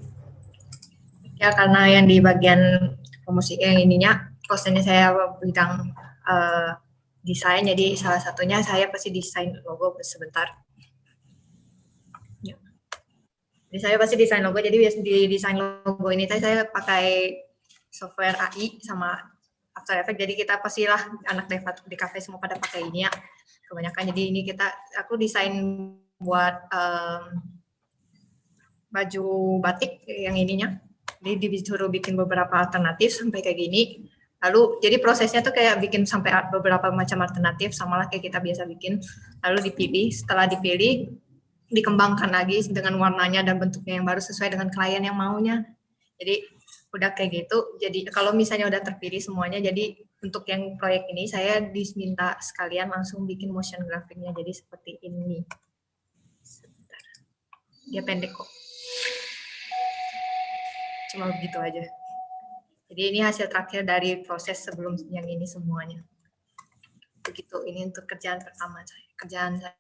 ya karena yang di bagian promosi yang ininya, kosennya saya bidang desain. Jadi salah satunya saya pasti desain logo sebentar. Jadi saya pasti desain logo. Jadi di desain logo ini saya pakai software AI sama After Effects. Jadi kita pastilah anak dev di cafe semua pada pakai ini ya. Kebanyakan. Jadi ini aku desain buat baju batik yang ininya. Jadi disuruh bikin beberapa alternatif sampai kayak gini. Lalu jadi prosesnya tuh kayak bikin sampai beberapa macam alternatif sama lah kayak kita biasa bikin. Lalu dipilih. Setelah dipilih dikembangkan lagi dengan warnanya dan bentuknya yang baru sesuai dengan klien yang maunya. Jadi udah kayak gitu. Jadi kalau misalnya udah terpilih semuanya, jadi untuk yang proyek ini saya diminta sekalian langsung bikin motion grafiknya. Jadi seperti ini. Sebentar. Dia pendek kok. Cuma begitu aja. Jadi ini hasil terakhir dari proses sebelum yang ini semuanya. Begitu. Ini untuk kerjaan pertama saya. Kerjaan saya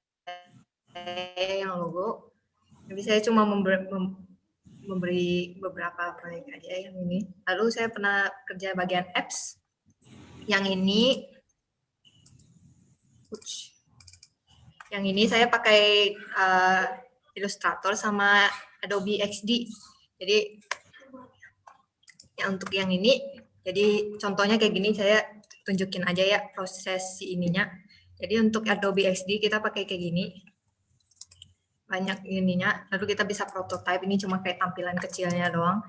yang logo. Jadi saya cuma memberi beberapa proyek aja yang ini. Lalu saya pernah kerja bagian apps. Yang ini saya pakai Illustrator sama Adobe XD. Jadi ya untuk yang ini, jadi contohnya kayak gini saya tunjukin aja ya proses si ininya. Jadi untuk Adobe XD kita pakai kayak gini. Banyak ininya, lalu kita bisa prototype. Ini cuma kayak tampilan kecilnya doang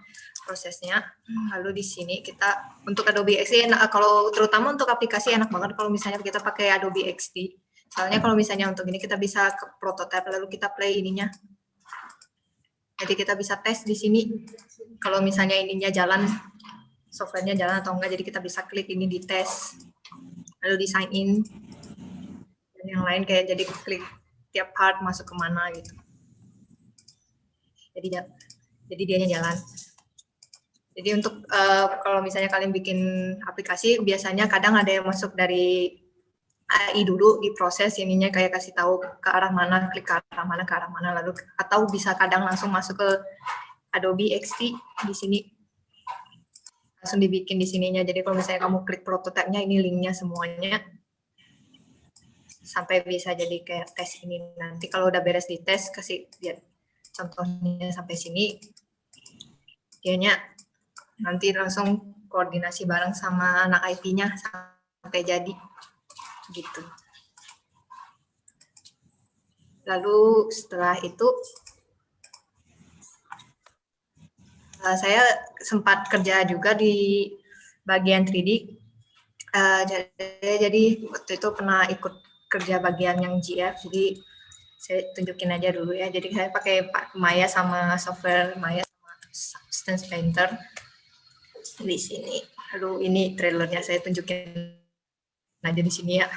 prosesnya. Lalu di sini kita untuk Adobe XD kalau terutama untuk aplikasi enak banget kalau misalnya kita pakai Adobe XD. Soalnya kalau misalnya untuk ini kita bisa ke prototype lalu kita play ininya. Jadi kita bisa tes di sini. Kalau misalnya ininya jalan, softwarenya jalan atau enggak, jadi kita bisa klik ini di tes. Lalu di sign in. Dan yang lain kayak jadi klik tiap part masuk kemana gitu. Jadi dianya jalan. Jadi untuk kalau misalnya kalian bikin aplikasi, biasanya kadang ada yang masuk dari AI dulu di proses ininya kayak kasih tahu ke arah mana, klik ke arah mana, lalu atau bisa kadang langsung masuk ke Adobe XD di sini. Langsung dibikin di sininya. Jadi kalau misalnya kamu klik prototype-nya, ini linknya semuanya. Sampai bisa jadi kayak tes ini. Nanti kalau udah beres di tes, kasih lihat contohnya sampai sini. Dianya nanti langsung koordinasi bareng sama anak IT-nya sampai jadi. Gitu. Lalu setelah itu, saya sempat kerja juga di bagian 3D. Jadi waktu itu pernah ikut kerja bagian yang GF, jadi saya tunjukin aja dulu ya. Jadi saya pakai Maya sama software Maya sama Substance Painter di sini. Lalu ini trailernya saya tunjukin aja di sini ya.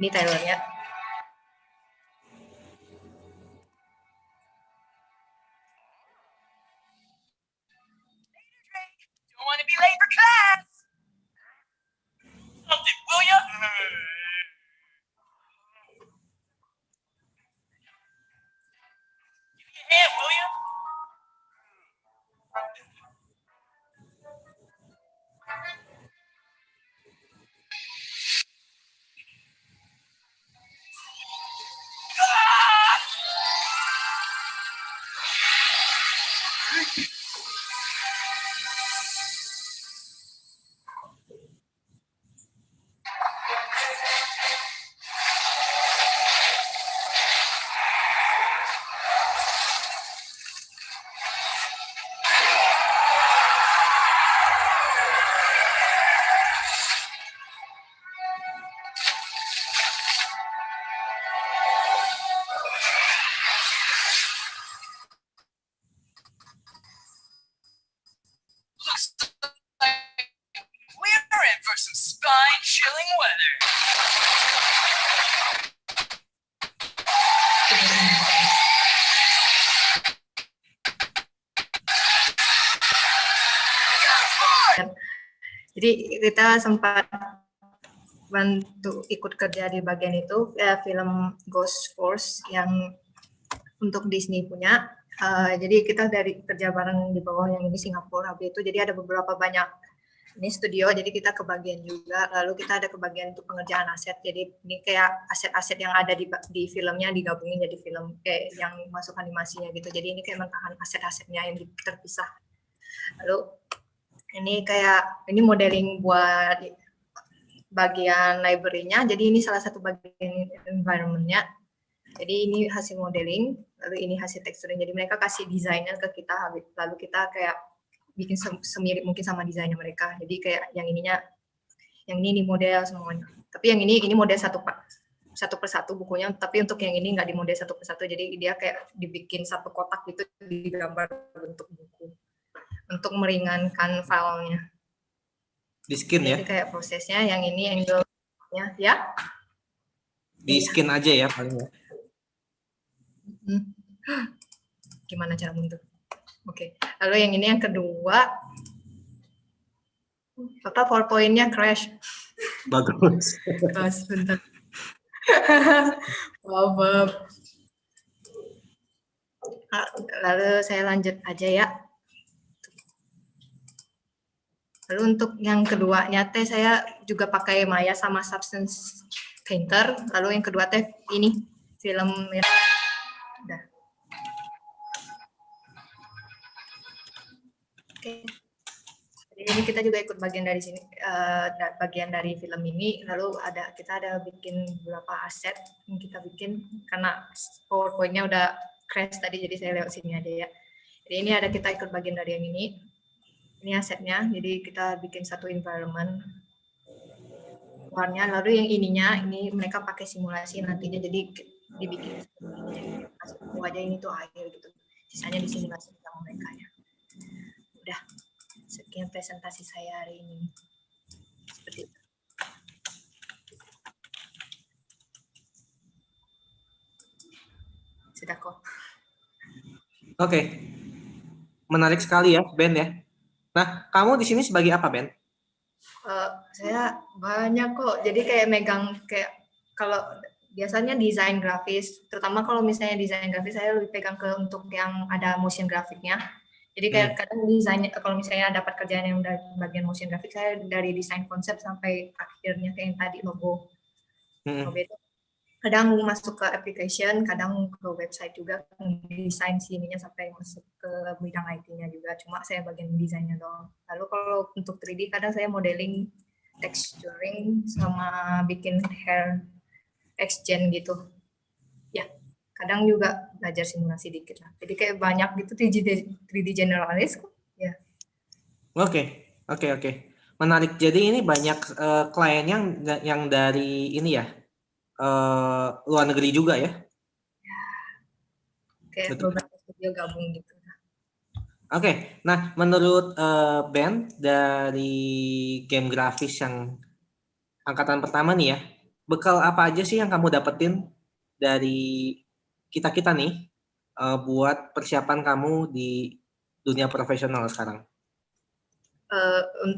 Ini trailernya. Don't want to be late for class. Something, will ya? Jadi kita sempat bantu ikut kerja di bagian itu, film Ghost Force yang untuk Disney punya. Jadi kita dari kerja bareng di bawah yang ini Singapura itu. Jadi ada beberapa banyak ini studio, jadi kita kebagian juga. Lalu kita ada kebagian untuk pengerjaan aset. Jadi ini kayak aset-aset yang ada di filmnya digabungin jadi film kayak yang masuk animasinya gitu. Jadi ini kayak mentahan aset-asetnya yang terpisah. Lalu ini modeling buat bagian library-nya. Jadi ini salah satu bagian environment-nya. Jadi ini hasil modeling, lalu ini hasil teksturnya. Jadi mereka kasih desainnya ke kita, lalu kita kayak bikin semirip mungkin sama desainnya mereka. Jadi kayak yang ini model semuanya. Tapi yang ini model satu per satu bukunya. Tapi untuk yang ini nggak di model satu per satu. Jadi dia kayak dibikin satu kotak gitu, digambar bentuk buku untuk meringankan filenya. Di skin ya? Jadi kayak prosesnya yang ini angle-nya ya. Di skin aja ya paling ya. Gimana cara bentuk? Oke. Lalu yang ini yang kedua. Bapak PowerPoint-nya crash. Bagus. Terus bentar. Maaf. Lalu saya lanjut aja ya. Lalu untuk yang keduanya saya juga pakai Maya sama Substance Painter. Lalu yang kedua ini film udah. Oke. Jadi ini kita juga ikut bagian dari sini, bagian dari film ini. Lalu kita ada bikin beberapa aset yang kita bikin karena PowerPoint-nya udah crash tadi, jadi saya lewat sini aja ya. Jadi ini kita ikut bagian dari yang ini. Ini asetnya, jadi kita bikin satu environment warnanya. Lalu yang ini mereka pakai simulasi nantinya, jadi dibikin wajah ini tuh air gitu, sisanya disimulasi sama mereka ya. Udah, sekian presentasi saya hari ini. Seperti itu. Sudah kok. Oke. Menarik sekali ya, Ben ya. Nah, kamu di sini sebagai apa, Ben? Saya banyak kok. Jadi kayak megang kayak kalau biasanya desain grafis, terutama kalau misalnya desain grafis saya lebih pegang untuk yang ada motion grafiknya. Jadi kayak kadang desainnya kalau misalnya dapat kerjaan yang dari bagian motion grafik, saya dari desain konsep sampai akhirnya kayak yang tadi logo. Logo itu kadang masuk ke application, kadang ke website juga, desain sininya sampai masuk ke bidang IT-nya juga. Cuma saya bagian desainnya doang. Lalu kalau untuk 3D kadang saya modeling, texturing, sama bikin hair exchange gitu. Ya, kadang juga belajar simulasi dikit lah. Jadi kayak banyak gitu 3D generalis kok. Ya. Oke. Menarik. Jadi ini banyak klien yang dari ini ya. Luar negeri juga ya? Kayak beberapa studio gabung gitu. Oke, nah menurut Ben dari game grafis yang angkatan pertama nih ya, bekal apa aja sih yang kamu dapetin dari kita nih buat persiapan kamu di dunia profesional sekarang?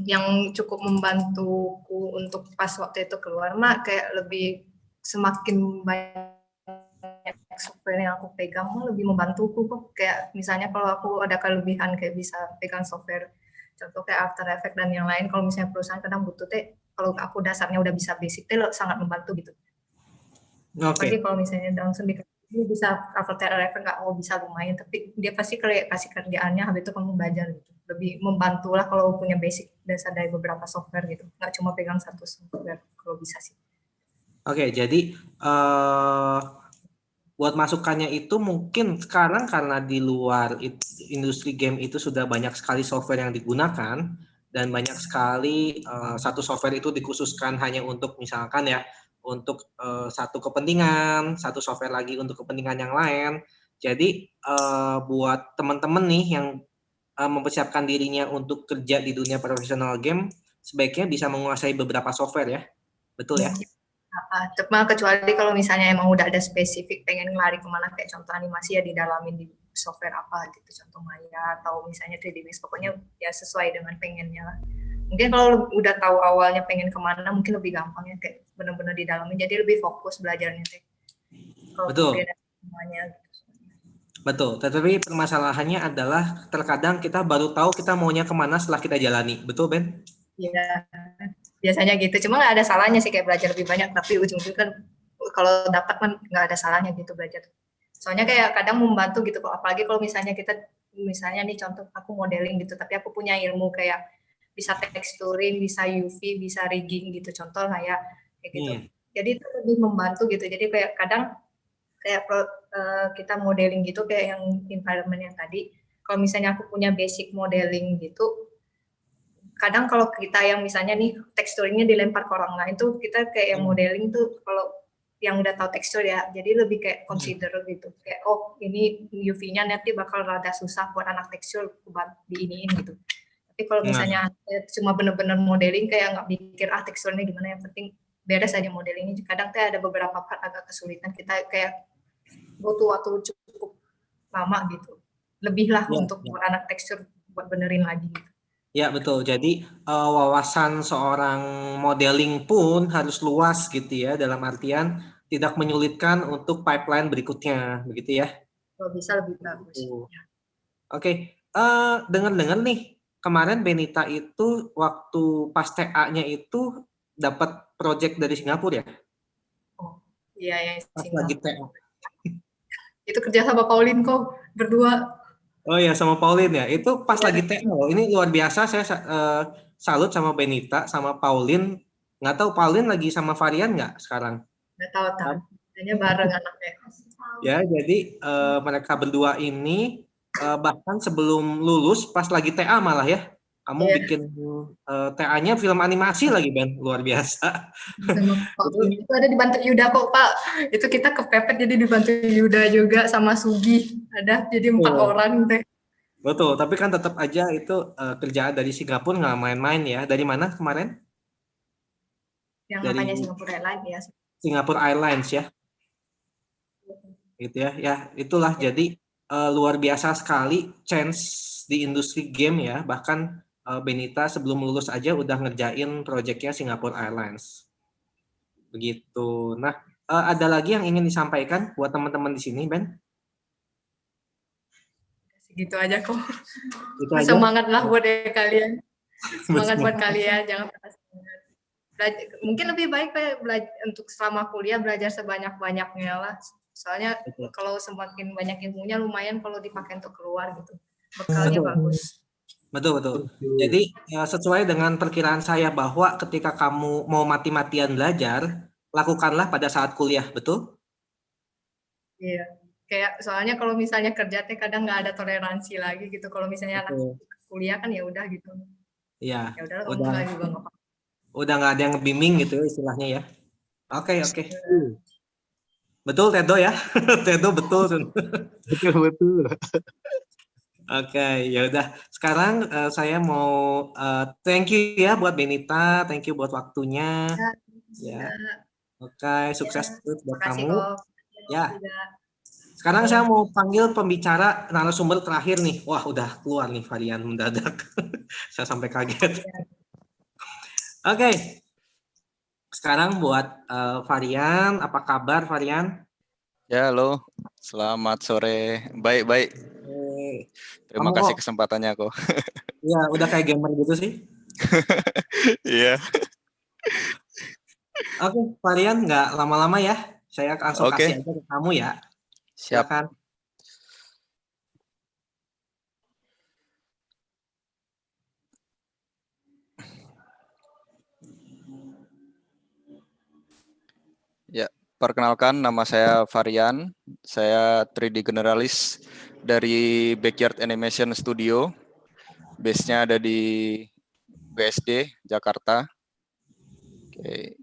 Yang cukup membantuku untuk pas waktu itu keluar mah kayak lebih semakin banyak software yang aku pegang lebih membantuku kok. Kayak misalnya kalau aku ada kelebihan kayak bisa pegang software contoh kayak After Effects dan yang lain, kalau misalnya perusahaan kadang butuh kalau aku dasarnya udah bisa basic sangat membantu gitu. Apalagi kalau misalnya langsung dikasih bisa After Effects nggak mau bisa lumayan, tapi dia pasti kasih kerjaannya habis itu kamu belajar gitu. Lebih membantu lah kalau punya basic dasar dari beberapa software gitu, nggak cuma pegang satu software kalau bisa sih. Oke, jadi buat masukannya itu mungkin sekarang karena di luar industri game itu sudah banyak sekali software yang digunakan dan banyak sekali satu software itu dikhususkan hanya untuk misalkan ya untuk satu kepentingan, satu software lagi untuk kepentingan yang lain. Jadi buat teman-teman nih yang mempersiapkan dirinya untuk kerja di dunia profesional game, sebaiknya bisa menguasai beberapa software ya, betul ya? Kecuali kalau misalnya emang udah ada spesifik pengen lari kemana kayak contoh animasi ya didalamin di software apa gitu, contoh Maya atau misalnya 3D Max, pokoknya ya sesuai dengan pengennya lah. Mungkin kalau udah tahu awalnya pengen kemana mungkin lebih gampang ya kayak benar-benar di dalamnya, jadi lebih fokus belajarnya teh. Kalau Betul. semuanya gitu. Betul, tetapi permasalahannya adalah terkadang kita baru tahu kita maunya kemana setelah kita jalani. Betul, Ben? Iya, biasanya gitu. Cuma nggak ada salahnya sih kayak belajar lebih banyak, tapi ujung-ujungnya kan kalau dapat kan nggak ada salahnya gitu belajar. Soalnya kayak kadang membantu gitu kok, apalagi kalau misalnya nih contoh aku modeling gitu, tapi aku punya ilmu kayak bisa texturing, bisa UV, bisa rigging gitu, contoh lah ya, kayak gitu. Jadi itu lebih membantu gitu. Jadi kayak kadang kayak kita modeling gitu kayak yang environment yang tadi. Kalau misalnya aku punya basic modeling gitu, kadang kalau kita yang misalnya nih teksturingnya dilempar ke orang lain tuh kita kayak yang modeling tuh kalau yang udah tahu tekstur ya, jadi lebih kayak consider gitu, kayak oh ini UV-nya nanti bakal rada susah buat anak tekstur diiniin gitu. Tapi kalau misalnya cuma bener-bener modeling kayak nggak mikir teksturnya gimana, yang penting beres aja modelingnya. Kadang tuh ada beberapa part agak kesulitan, kita kayak butuh waktu cukup lama gitu, lebih lah untuk buat anak tekstur buat benerin lagi gitu. Ya betul, jadi wawasan seorang modeling pun harus luas gitu ya, dalam artian tidak menyulitkan untuk pipeline berikutnya, begitu ya? Kalau bisa lebih bagus. Oke, dengar-dengar nih, kemarin Benita itu waktu pas TA-nya itu dapat project dari Singapura ya? Oh iya ya, pas lagi TA. Itu kerja sama Pauline kok, berdua. Oh ya, sama Pauline ya. Itu pas lagi TA loh. Ini luar biasa, saya salut sama Benita, sama Pauline. Nggak tahu Pauline lagi sama Varian nggak sekarang? Nggak tahu, hanya bareng anaknya. Ya, jadi mereka berdua ini bahkan sebelum lulus, pas lagi TA malah ya, kamu bikin TA-nya film animasi lagi, Ben. Luar biasa. Itu ada dibantu Yuda kok, Pak. Itu kita kepepet jadi dibantu Yuda juga sama Sugi. Ada, jadi 4 orang deh. Betul, tapi kan tetap aja itu kerjaan dari Singapura nggak main-main ya. Dari mana kemarin? Yang namanya Singapore Airlines ya. Singapore Airlines ya. Gitu ya. Ya, itulah jadi luar biasa sekali chance di industri game ya. Bahkan Benita sebelum lulus aja udah ngerjain proyeknya Singapore Airlines. Begitu. Nah, ada lagi yang ingin disampaikan buat teman-teman di sini, Ben? Segitu aja kok. Gitu aja? Semangat lah buat kalian. Semangat buat kalian, jangan pernah semangat. Mungkin lebih baik kayak belajar untuk selama kuliah belajar sebanyak-banyaknya lah. Soalnya kalau semakin banyak ilmunya lumayan kalau dipakai untuk keluar gitu. Bekalnya bagus. Betul. Jadi sesuai dengan perkiraan saya bahwa ketika kamu mau mati-matian belajar, lakukanlah pada saat kuliah, betul? Iya. Kayak soalnya kalau misalnya kerja teh kadang nggak ada toleransi lagi gitu. Kalau misalnya anak kuliah kan ya udah gitu. Iya. Ya udah juga nggak apa-apa. Udah nggak ada yang bimbing gitu istilahnya ya. Oke. Betul Tedo ya. Tedo betul. Betul. Oke, ya udah. Sekarang saya mau thank you ya buat Benita, thank you buat waktunya. Ya. Oke, sukses terus buat kamu. Ya. Sekarang saya mau panggil pembicara narasumber terakhir nih. Wah, udah keluar nih Varian mendadak. Saya sampai kaget. Oke. Sekarang buat Varian, apa kabar Varian? Ya, halo. Selamat sore. Baik. Terima kasih kesempatannya kok. Iya, udah kayak gamer gitu sih. Iya. Oke, Varian nggak lama-lama ya. Saya langsung kasih aja ke kamu ya. Siap. Silakan. Ya, perkenalkan nama saya Varian. Saya 3D generalis dari Backyard Animation Studio. Base-nya ada di BSD, Jakarta. Oke.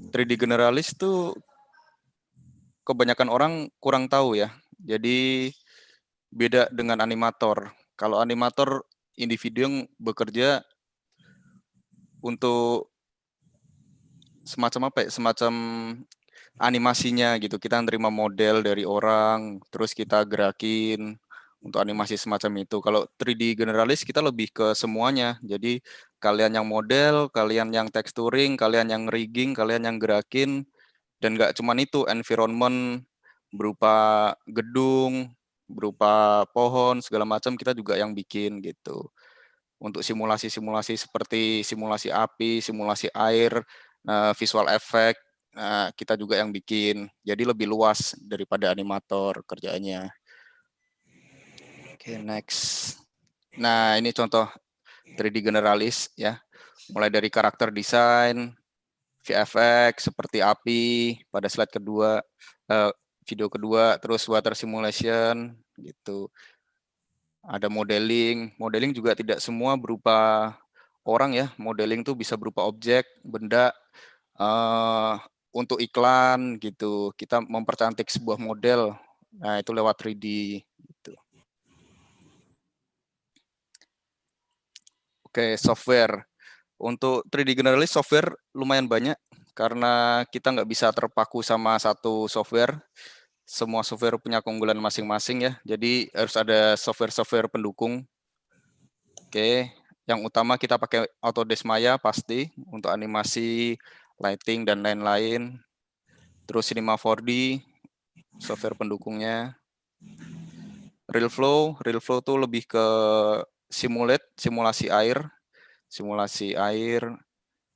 3D generalis tuh kebanyakan orang kurang tahu ya. Jadi beda dengan animator. Kalau animator individu yang bekerja untuk semacam apa ya? Semacam animasinya gitu. Kita nerima model dari orang, terus kita gerakin untuk animasi semacam itu. Kalau 3D generalis kita lebih ke semuanya. Jadi Kalian yang model, kalian yang texturing, kalian yang rigging, kalian yang gerakin. Dan nggak cuma itu, environment berupa gedung, berupa pohon, segala macam kita juga yang bikin gitu. Untuk simulasi-simulasi seperti simulasi api, simulasi air, visual effect, kita juga yang bikin. Jadi lebih luas daripada animator kerjaannya. Oke, next. Nah, ini contoh 3D generalis ya. Mulai dari karakter desain, VFX seperti api pada slide kedua, video kedua, terus water simulation gitu. Ada modeling juga tidak semua berupa orang ya. Modeling tuh bisa berupa objek, benda, untuk iklan gitu. Kita mempercantik sebuah model. Nah, itu lewat 3D gitu. Oke, software. Untuk 3D generalis software lumayan banyak karena kita nggak bisa terpaku sama satu software. Semua software punya keunggulan masing-masing ya. Jadi harus ada software-software pendukung. Oke, yang utama kita pakai Autodesk Maya pasti untuk animasi, lighting dan lain-lain. Terus Cinema 4D, software pendukungnya. RealFlow tuh lebih ke simulasi air.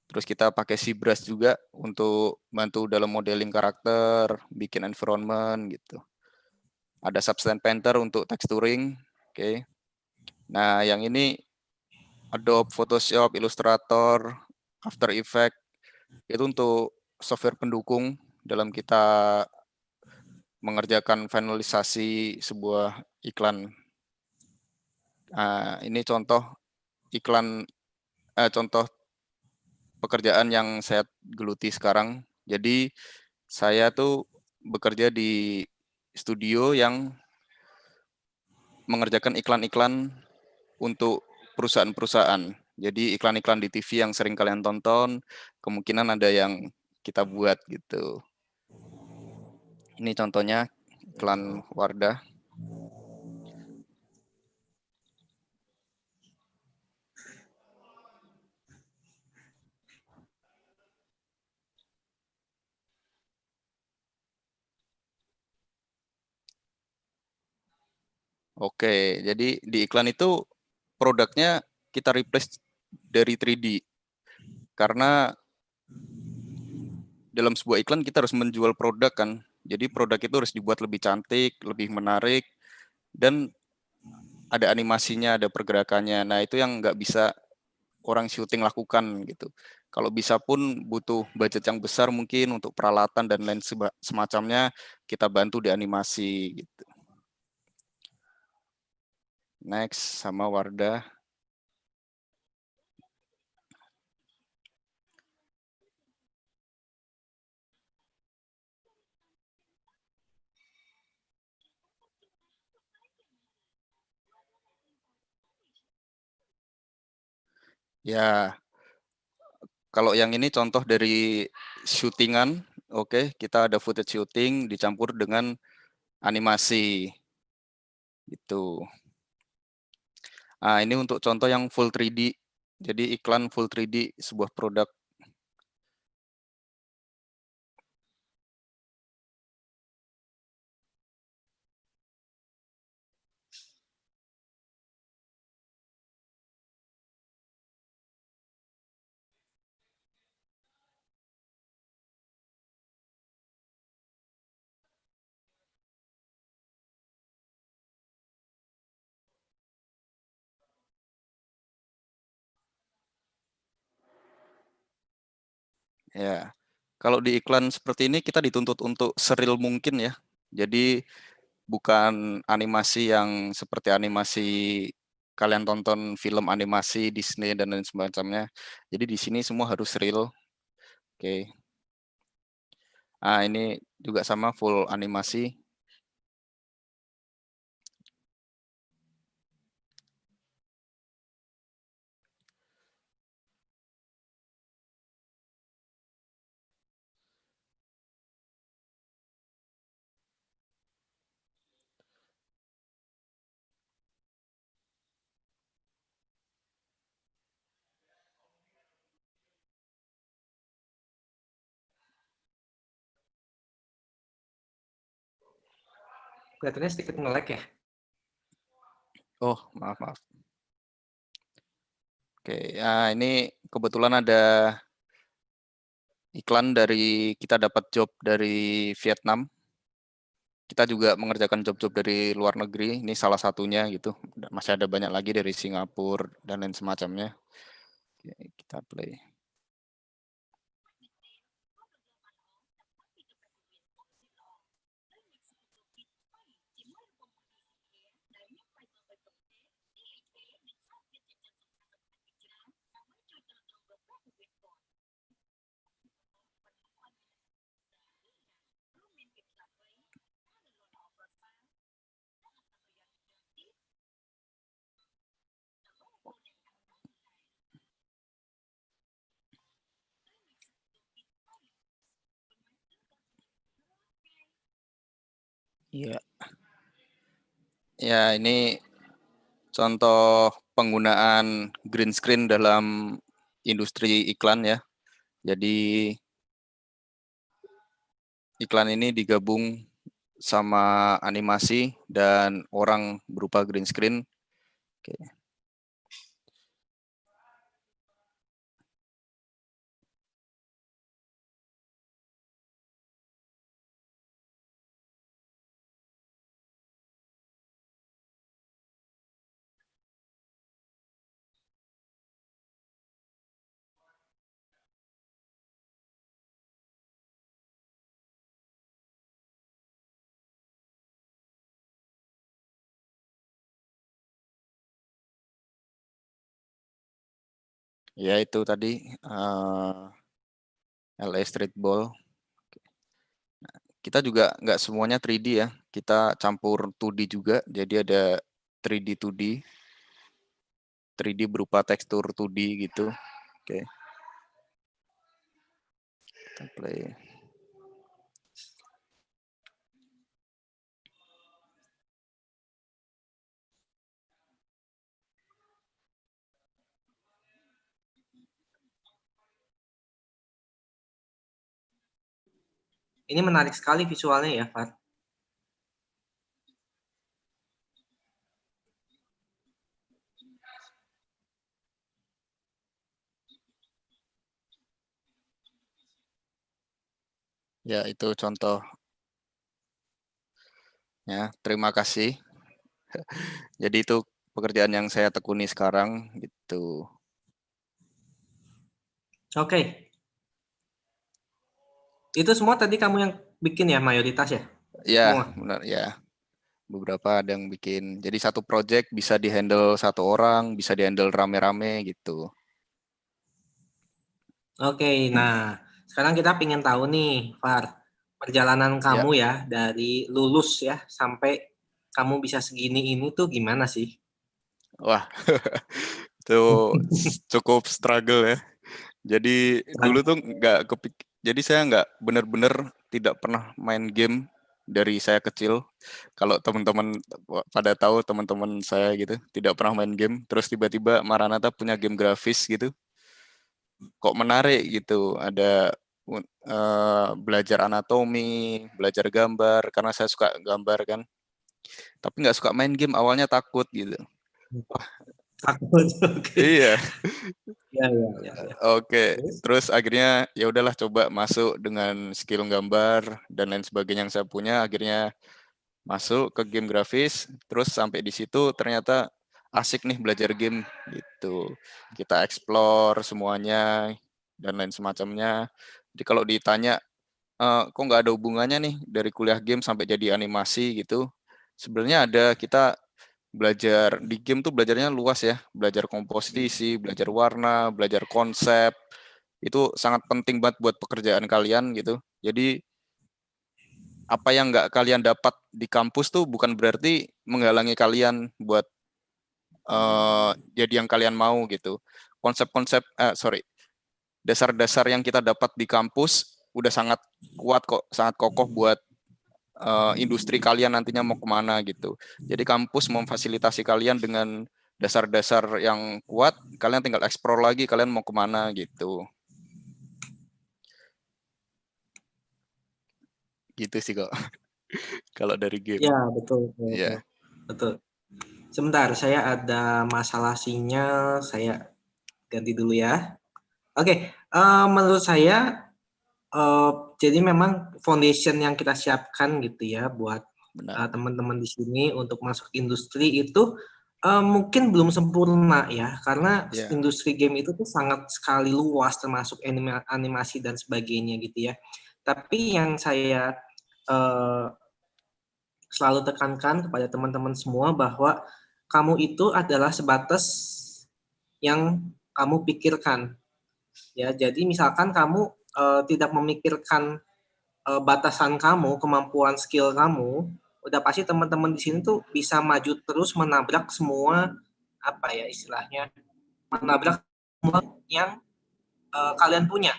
Terus kita pakai ZBrush juga untuk bantu dalam modeling karakter, bikin environment gitu. Ada Substance Painter untuk texturing. Oke. Nah, yang ini Adobe Photoshop, Illustrator, After Effects itu untuk software pendukung dalam kita mengerjakan finalisasi sebuah iklan. Ini contoh iklan, contoh pekerjaan yang saya geluti sekarang. Jadi saya tuh bekerja di studio yang mengerjakan iklan-iklan untuk perusahaan-perusahaan. Jadi iklan-iklan di TV yang sering kalian tonton, kemungkinan ada yang kita buat gitu. Ini contohnya iklan Wardah. Oke, jadi di iklan itu produknya kita replace dari 3D. Karena dalam sebuah iklan kita harus menjual produk kan. Jadi produk itu harus dibuat lebih cantik, lebih menarik, dan ada animasinya, ada pergerakannya. Nah, itu yang nggak bisa orang syuting lakukan gitu. Kalau bisa pun butuh budget yang besar mungkin untuk peralatan dan lain semacamnya, kita bantu di animasi gitu. Next, sama Wardah. Ya, kalau yang ini contoh dari syutingan, oke, kita ada footage syuting dicampur dengan animasi. Itu. Ini untuk contoh yang full 3D. Jadi iklan full 3D sebuah produk. Ya, kalau di iklan seperti ini kita dituntut untuk seril mungkin ya. Jadi bukan animasi yang seperti animasi kalian tonton film animasi Disney dan lain semacamnya. Jadi di sini semua harus real. Oke. Ini juga sama full animasi. Kelihatannya sedikit nge-lag ya. Oh, maaf. Oke, ya ini kebetulan ada iklan dari kita dapat job dari Vietnam. Kita juga mengerjakan job-job dari luar negeri. Ini salah satunya gitu. Masih ada banyak lagi dari Singapura dan lain semacamnya. Oke, kita play. Iya. Ya, ini contoh penggunaan green screen dalam industri iklan ya. Jadi iklan ini digabung sama animasi dan orang berupa green screen. Oke. Ya itu tadi LA Streetball. Kita juga nggak semuanya 3D ya. Kita campur 2D juga. Jadi ada 3D 2D. 3D berupa tekstur 2D gitu. Oke. Kita play. Ini menarik sekali visualnya ya, Far. Ya, itu contoh. Ya, terima kasih. Jadi itu pekerjaan yang saya tekuni sekarang gitu. Oke. Itu semua tadi kamu yang bikin ya, mayoritas ya? Ya, Semua? benar ya. Beberapa ada yang bikin. Jadi satu project bisa dihandle satu orang, bisa dihandle rame-rame gitu. Oke, nah sekarang kita pengen tahu nih, Far, perjalanan kamu ya dari lulus ya sampai kamu bisa segini ini tuh gimana sih? Wah, itu cukup struggle ya. Jadi dulu tuh jadi saya nggak benar-benar tidak pernah main game dari saya kecil. Kalau teman-teman pada tahu teman-teman saya gitu tidak pernah main game, terus tiba-tiba Maranatha punya game grafis gitu. Kok menarik gitu, ada belajar anatomi, belajar gambar, karena saya suka gambar kan. Tapi nggak suka main game, awalnya takut gitu. Wah. Takut, oke. Iya. Ya. Oke, terus akhirnya ya udahlah coba masuk dengan skill gambar dan lain sebagainya yang saya punya, akhirnya masuk ke game grafis, terus sampai di situ ternyata asik nih belajar game gitu. Kita explore semuanya dan lain semacamnya. Jadi kalau ditanya kok nggak ada hubungannya nih dari kuliah game sampai jadi animasi gitu. Sebenarnya ada, kita belajar di game tuh belajarnya luas ya, belajar komposisi, belajar warna, belajar konsep. Itu sangat penting banget buat pekerjaan kalian gitu. Jadi apa yang nggak kalian dapat di kampus tuh bukan berarti menghalangi kalian buat jadi yang kalian mau gitu. Dasar-dasar yang kita dapat di kampus udah sangat kuat kok, sangat kokoh buat industri kalian nantinya mau kemana gitu. Jadi kampus memfasilitasi kalian dengan dasar-dasar yang kuat, kalian tinggal explore lagi kalian mau kemana gitu. Gitu sih kok. kalau dari game. Ya, betul, betul, Iya. betul. Sebentar, saya ada masalah sinyal, saya ganti dulu ya. Oke, menurut saya jadi memang foundation yang kita siapkan gitu ya buat Benar. teman-teman di sini untuk masuk industri itu mungkin belum sempurna ya, karena Ya. industri game itu tuh sangat sekali luas termasuk animasi dan sebagainya gitu ya. Tapi yang saya selalu tekankan kepada teman-teman semua bahwa kamu itu adalah sebatas yang kamu pikirkan. Ya, jadi misalkan kamu tidak memikirkan batasan kamu, kemampuan skill kamu, udah pasti teman-teman di sini tuh bisa maju terus menabrak semua apa ya istilahnya, menabrak semua yang kalian punya.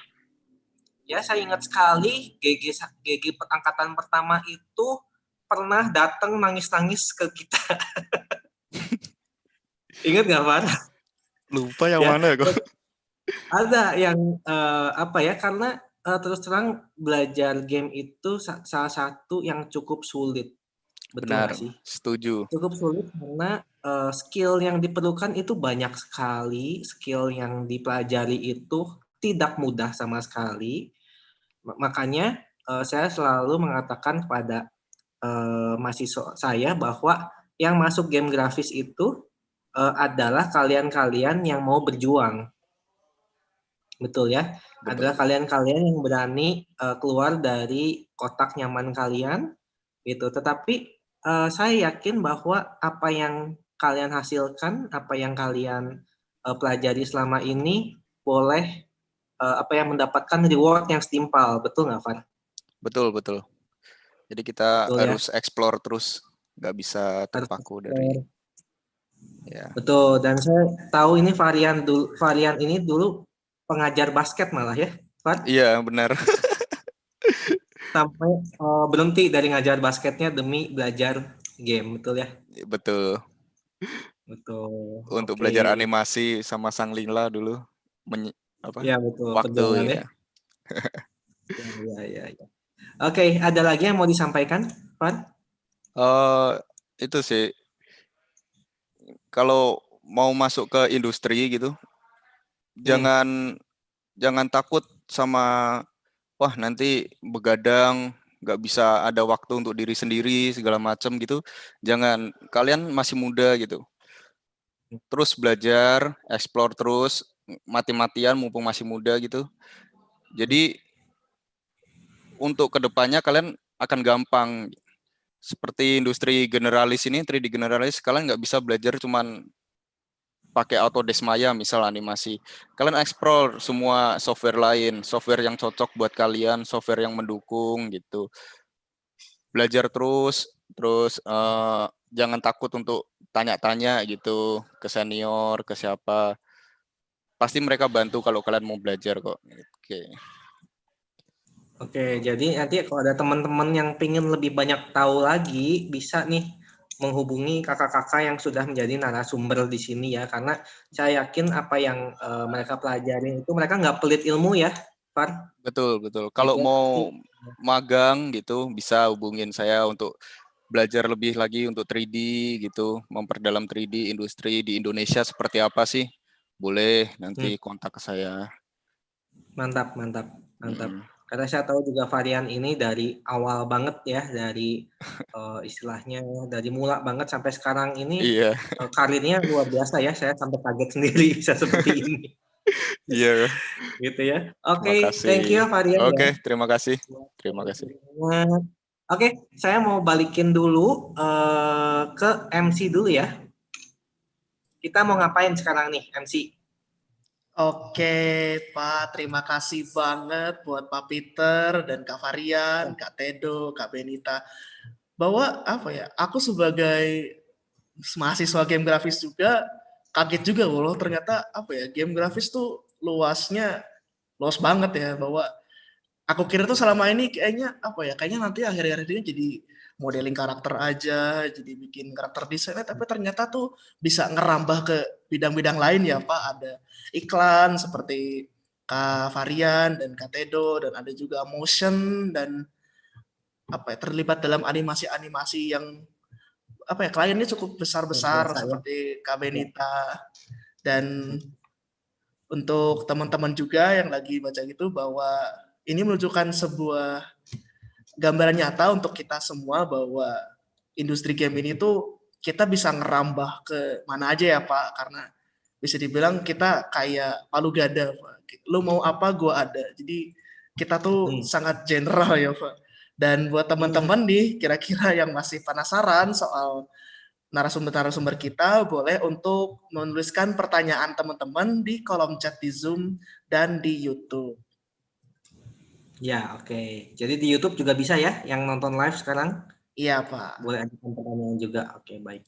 Ya, saya ingat sekali GG angkatan pertama itu pernah datang nangis-nangis ke kita. Ingat nggak, Pak? Lupa yang Ya, mana kok. ada yang apa ya, karena terus terang belajar game itu salah satu yang cukup sulit. Betul Benar, nggak sih? setuju. Cukup sulit karena skill yang diperlukan itu banyak sekali, skill yang dipelajari itu tidak mudah sama sekali. Makanya saya selalu mengatakan kepada mahasiswa saya bahwa yang masuk game grafis itu adalah kalian-kalian yang mau berjuang. Betul ya? Betul. Adalah kalian-kalian yang berani keluar dari kotak nyaman kalian gitu. Tetapi saya yakin bahwa apa yang kalian hasilkan, apa yang kalian pelajari selama ini boleh apa yang mendapatkan reward yang setimpal. Betul nggak, Van? Betul, betul. Jadi kita Betul ya? harus explore terus, nggak bisa terpaku dari. Ya. Betul, dan saya tahu ini varian ini dulu pengajar basket malah ya, Van? Iya, benar. Sampai berhenti dari ngajar basketnya demi belajar game, betul ya? Betul. Betul. Untuk Oke. belajar animasi sama Sang Lila dulu. Ya, betul. Waktu Perjuangannya. ya. Ya. Oke, ada lagi yang mau disampaikan, Van? Itu sih. Kalau mau masuk ke industri gitu, jangan takut sama wah nanti begadang, nggak bisa ada waktu untuk diri sendiri segala macam gitu. Jangan, kalian masih muda gitu. Terus belajar, explore terus, mati-matian mumpung masih muda gitu. Jadi untuk kedepannya kalian akan gampang. Seperti industri generalis ini, 3D generalis, kalian nggak bisa belajar cuman pakai Autodesk Maya misal animasi. Kalian explore semua software lain, software yang cocok buat kalian, software yang mendukung gitu. Belajar terus jangan takut untuk tanya-tanya gitu ke senior, ke siapa. Pasti mereka bantu kalau kalian mau belajar kok. Oke, jadi nanti kalau ada teman-teman yang pengen lebih banyak tahu lagi, bisa nih menghubungi kakak-kakak yang sudah menjadi narasumber di sini ya, karena saya yakin apa yang mereka pelajari itu mereka nggak pelit ilmu ya, Far. Betul. Kalau mau magang gitu, bisa hubungin saya untuk belajar lebih lagi untuk 3D gitu, memperdalam 3D industri di Indonesia seperti apa sih? Boleh nanti kontak ke saya. Mantap. Karena saya tahu juga varian ini dari awal banget ya, dari istilahnya dari mula banget sampai sekarang ini. Iya. Karirnya luar biasa ya, saya sampai kaget sendiri bisa seperti ini. Iya. Gitu ya. Oke, thank you Varian. Oke, ya. Terima kasih. Oke, saya mau balikin dulu ke MC dulu ya. Kita mau ngapain sekarang nih, MC? Oke, Pak. Terima kasih banget buat Pak Peter dan Kak Varian, Kak Tedo, Kak Benita. Bahwa apa ya? Aku sebagai mahasiswa game grafis juga kaget juga loh. Ternyata apa ya? Game grafis tuh luas banget ya. Bahwa aku kira tuh selama ini kayaknya apa ya? Kayaknya nanti akhir-akhir ini jadi modeling karakter aja, jadi bikin karakter desainnya, tapi ternyata tuh bisa ngerambah ke bidang-bidang lain ya Pak. Ada iklan seperti Kak Varian dan Kak Tedo, dan ada juga motion dan terlibat dalam animasi-animasi yang kliennya cukup besar-besar Biasa, ya. seperti Kak Benita. Dan untuk teman-teman juga yang lagi baca gitu, bahwa ini menunjukkan sebuah gambaran nyata untuk kita semua bahwa industri game ini tuh kita bisa ngerambah ke mana aja ya Pak, karena bisa dibilang kita kayak palu gada Pak. Lu mau apa gua ada. Jadi kita tuh sangat general ya Pak. Dan buat teman-teman nih kira-kira yang masih penasaran soal narasumber-narasumber kita, boleh untuk menuliskan pertanyaan teman-teman di kolom chat di Zoom dan di YouTube. Ya, oke. Jadi di YouTube juga bisa ya, yang nonton live sekarang? Iya, Pak. Boleh ajukan pertanyaan juga. Oke, baik.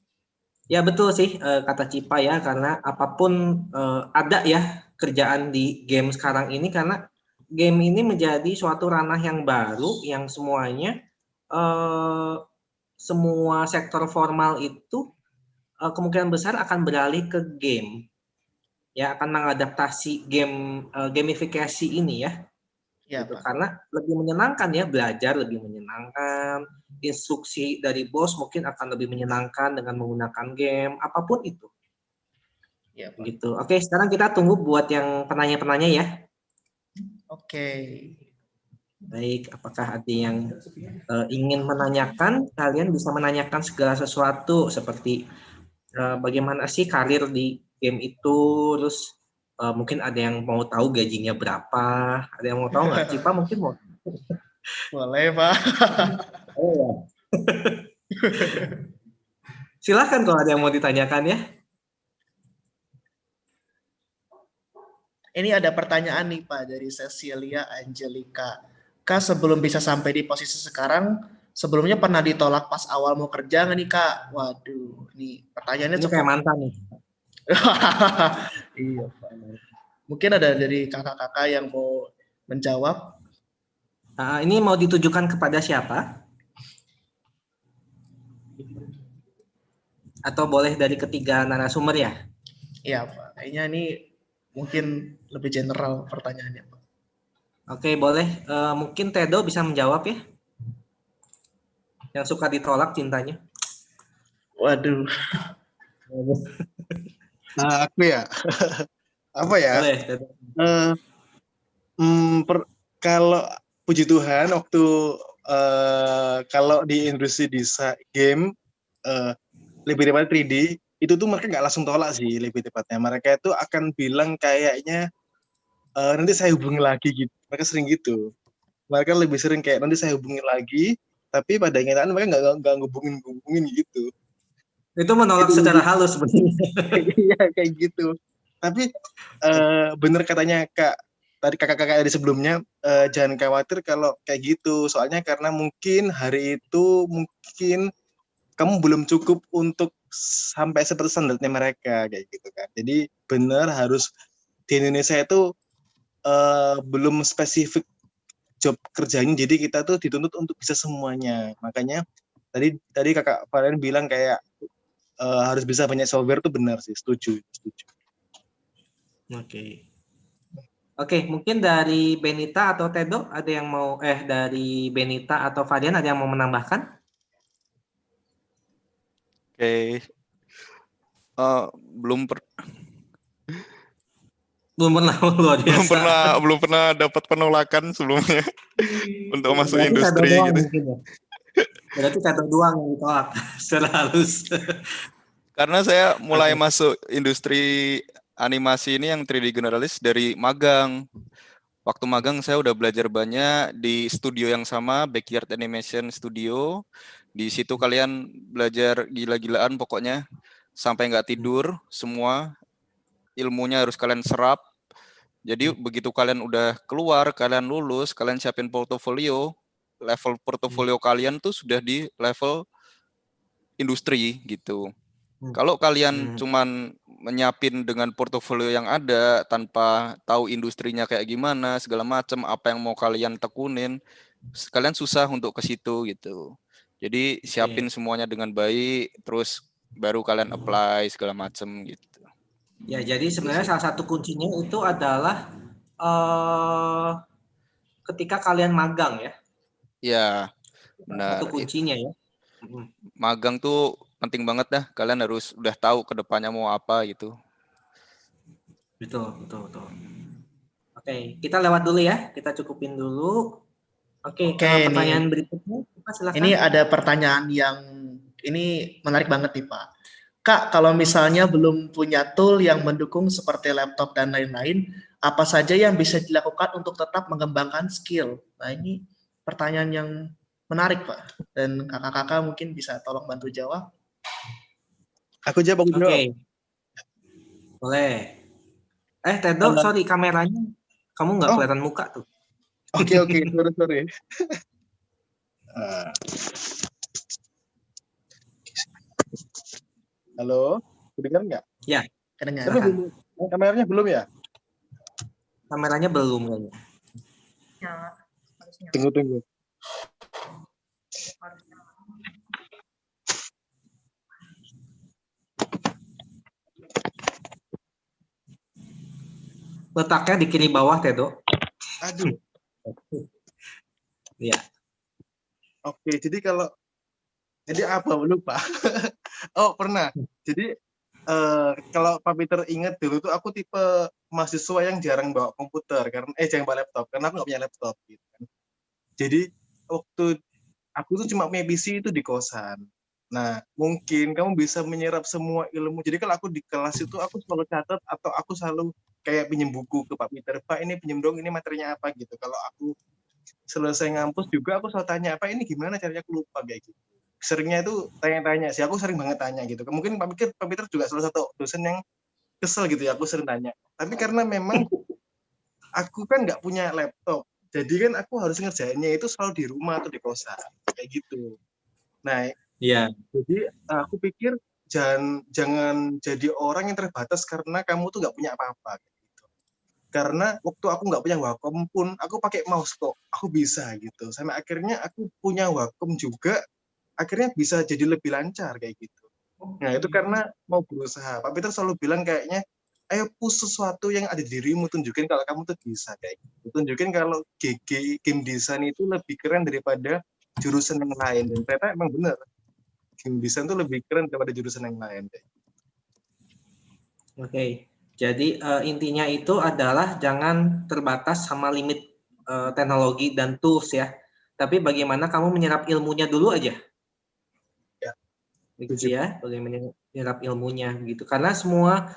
Ya, betul sih kata Cipa ya, karena apapun ada ya kerjaan di game sekarang ini, karena game ini menjadi suatu ranah yang baru, yang semuanya, semua sektor formal itu kemungkinan besar akan beralih ke game. Ya, akan mengadaptasi gamifikasi ini ya. Ya, gitu. Pak. Karena lebih menyenangkan ya, belajar lebih menyenangkan, instruksi dari bos mungkin akan lebih menyenangkan dengan menggunakan game, apapun itu. Ya, Pak. Gitu. Oke, sekarang kita tunggu buat yang penanya-penanya ya. Oke. Baik, apakah ada yang ingin menanyakan? Kalian bisa menanyakan segala sesuatu seperti bagaimana sih karir di game itu, terus mungkin ada yang mau tahu gajinya berapa, ada yang mau tahu nggak? Cipa mungkin mau. Boleh, Pak. Oh, silahkan kalau ada yang mau ditanyakan ya. Ini ada pertanyaan nih Pak dari Cecilia Angelica. Kak, sebelum bisa sampai di posisi sekarang, sebelumnya pernah ditolak pas awal mau kerja nggak nih Kak? Waduh, nih pertanyaannya Ini cukup. kayak mantan nih. Iya Pak. Mungkin ada dari kakak-kakak yang mau menjawab. Ini mau ditujukan kepada siapa? Atau boleh dari ketiga narasumber ya? Iya Pak, kayaknya ini mungkin lebih general pertanyaannya Pak. Oke, boleh. Mungkin Tedo bisa menjawab ya? Yang suka ditolak cintanya. Waduh. Aku ya. Apa ya? Boleh, Tedo. Kalau puji Tuhan waktu kalau di industri desain game lebih daripada 3D itu tuh mereka nggak langsung tolak sih, lebih tepatnya mereka itu akan bilang kayaknya nanti saya hubungi lagi gitu. Mereka sering gitu. Mereka lebih sering kayak nanti saya hubungi lagi, tapi pada kenyataan mereka nggak ngubungin gitu. Itu menolak Itu secara gitu. halus sebenarnya. Iya kayak gitu. Tapi bener katanya tadi kakak-kakak dari sebelumnya, jangan khawatir kalau kayak gitu. Soalnya karena mungkin hari itu mungkin kamu belum cukup untuk sampai seperti standarnya mereka kayak gitu kan. Jadi bener harus di Indonesia itu belum spesifik job kerjanya. Jadi kita tuh dituntut untuk bisa semuanya. Makanya tadi kakak Valen bilang kayak harus bisa banyak software tuh benar sih, setuju. Oke, mungkin dari Benita atau Tedo ada yang mau dari Benita atau Fadian ada yang mau menambahkan? Oke. Belum pernah belum pernah dapat penolakan sebelumnya untuk masuk berarti industri gitu. Ya? Berarti Tedo doang yang ditolak secara halus. Karena saya mulai masuk industri animasi ini yang 3D generalis dari magang. Waktu magang saya udah belajar banyak di studio yang sama, Backyard Animation Studio. Di situ kalian belajar gila-gilaan pokoknya sampai nggak tidur, semua ilmunya harus kalian serap. Jadi begitu kalian udah keluar, kalian lulus, kalian siapin portofolio, level portofolio kalian tuh sudah di level industri gitu. Kalau kalian cuman menyiapin dengan portofolio yang ada tanpa tahu industrinya kayak gimana, segala macam, apa yang mau kalian tekunin, kalian susah untuk ke situ gitu. Jadi siapin semuanya dengan baik, terus baru kalian apply segala macam gitu. Ya, jadi sebenarnya salah satu kuncinya itu adalah ketika kalian magang ya. Ya. Benar. Itu kuncinya ya. Magang tuh penting banget dah. Kalian harus udah tahu ke depannya mau apa gitu. Betul. Oke, kita lewat dulu ya. Kita cukupin dulu. Oke, pertanyaan berikutnya, Pak, silakan. Ini ada pertanyaan yang ini menarik banget nih Pak. Kak, kalau misalnya belum punya tool yang mendukung seperti laptop dan lain-lain, apa saja yang bisa dilakukan untuk tetap mengembangkan skill? Nah, ini pertanyaan yang menarik Pak. Dan kakak-kakak mungkin bisa tolong bantu jawab. Aku jawab. Oke. Boleh. Tedo, sorry, kameranya kamu nggak kelihatan muka tuh. Oke, sorry. Halo, kedengar nggak? Ya. Kedengar. Kameranya belum ya? Kameranya belum kayaknya. Tunggu. Letaknya di kiri bawah, Tedo. Aduh. Iya. Oke, jadi apa lupa? Oh, pernah. Jadi kalau Pak Peter ingat dulu tuh aku tipe mahasiswa yang jarang bawa komputer jarang bawa laptop karena aku nggak punya laptop gitu kan. Jadi waktu aku tuh cuma punya PC itu di kosan. Nah, mungkin kamu bisa menyerap semua ilmu. Jadi kalau aku di kelas itu aku selalu catat atau aku selalu kayak pinjem buku ke Pak Peter. Pak, ini pinjem dong, ini materinya apa gitu. Kalau aku selesai ngampus juga aku selalu tanya, Pak, ini gimana caranya, aku lupa kayak gitu. Seringnya itu tanya-tanya sih, aku sering banget tanya gitu. Mungkin Pak Peter juga salah satu dosen yang kesel gitu ya, aku sering tanya. Tapi karena memang aku kan nggak punya laptop, jadi kan aku harus ngerjainnya itu selalu di rumah atau di kosan, kayak gitu. Nah, jadi aku pikir jangan jadi orang yang terbatas karena kamu tuh nggak punya apa-apa. Gitu. Karena waktu aku nggak punya Wacom pun, aku pakai mouse kok, aku bisa gitu. Sampai akhirnya aku punya Wacom juga, akhirnya bisa jadi lebih lancar kayak gitu. Nah, itu karena mau berusaha. Pak Peter selalu bilang kayaknya, ayo push sesuatu yang ada di dirimu, tunjukin kalau kamu tuh bisa kayak gitu. Tunjukin kalau game design itu lebih keren daripada jurusan yang lain. Dan ternyata emang benar. Game design itu lebih keren daripada jurusan yang lain. Oke. Jadi intinya itu adalah jangan terbatas sama limit teknologi dan tools ya. Tapi bagaimana kamu menyerap ilmunya dulu aja. Gitu ya, bagaimana menyerap ilmunya gitu. Karena semua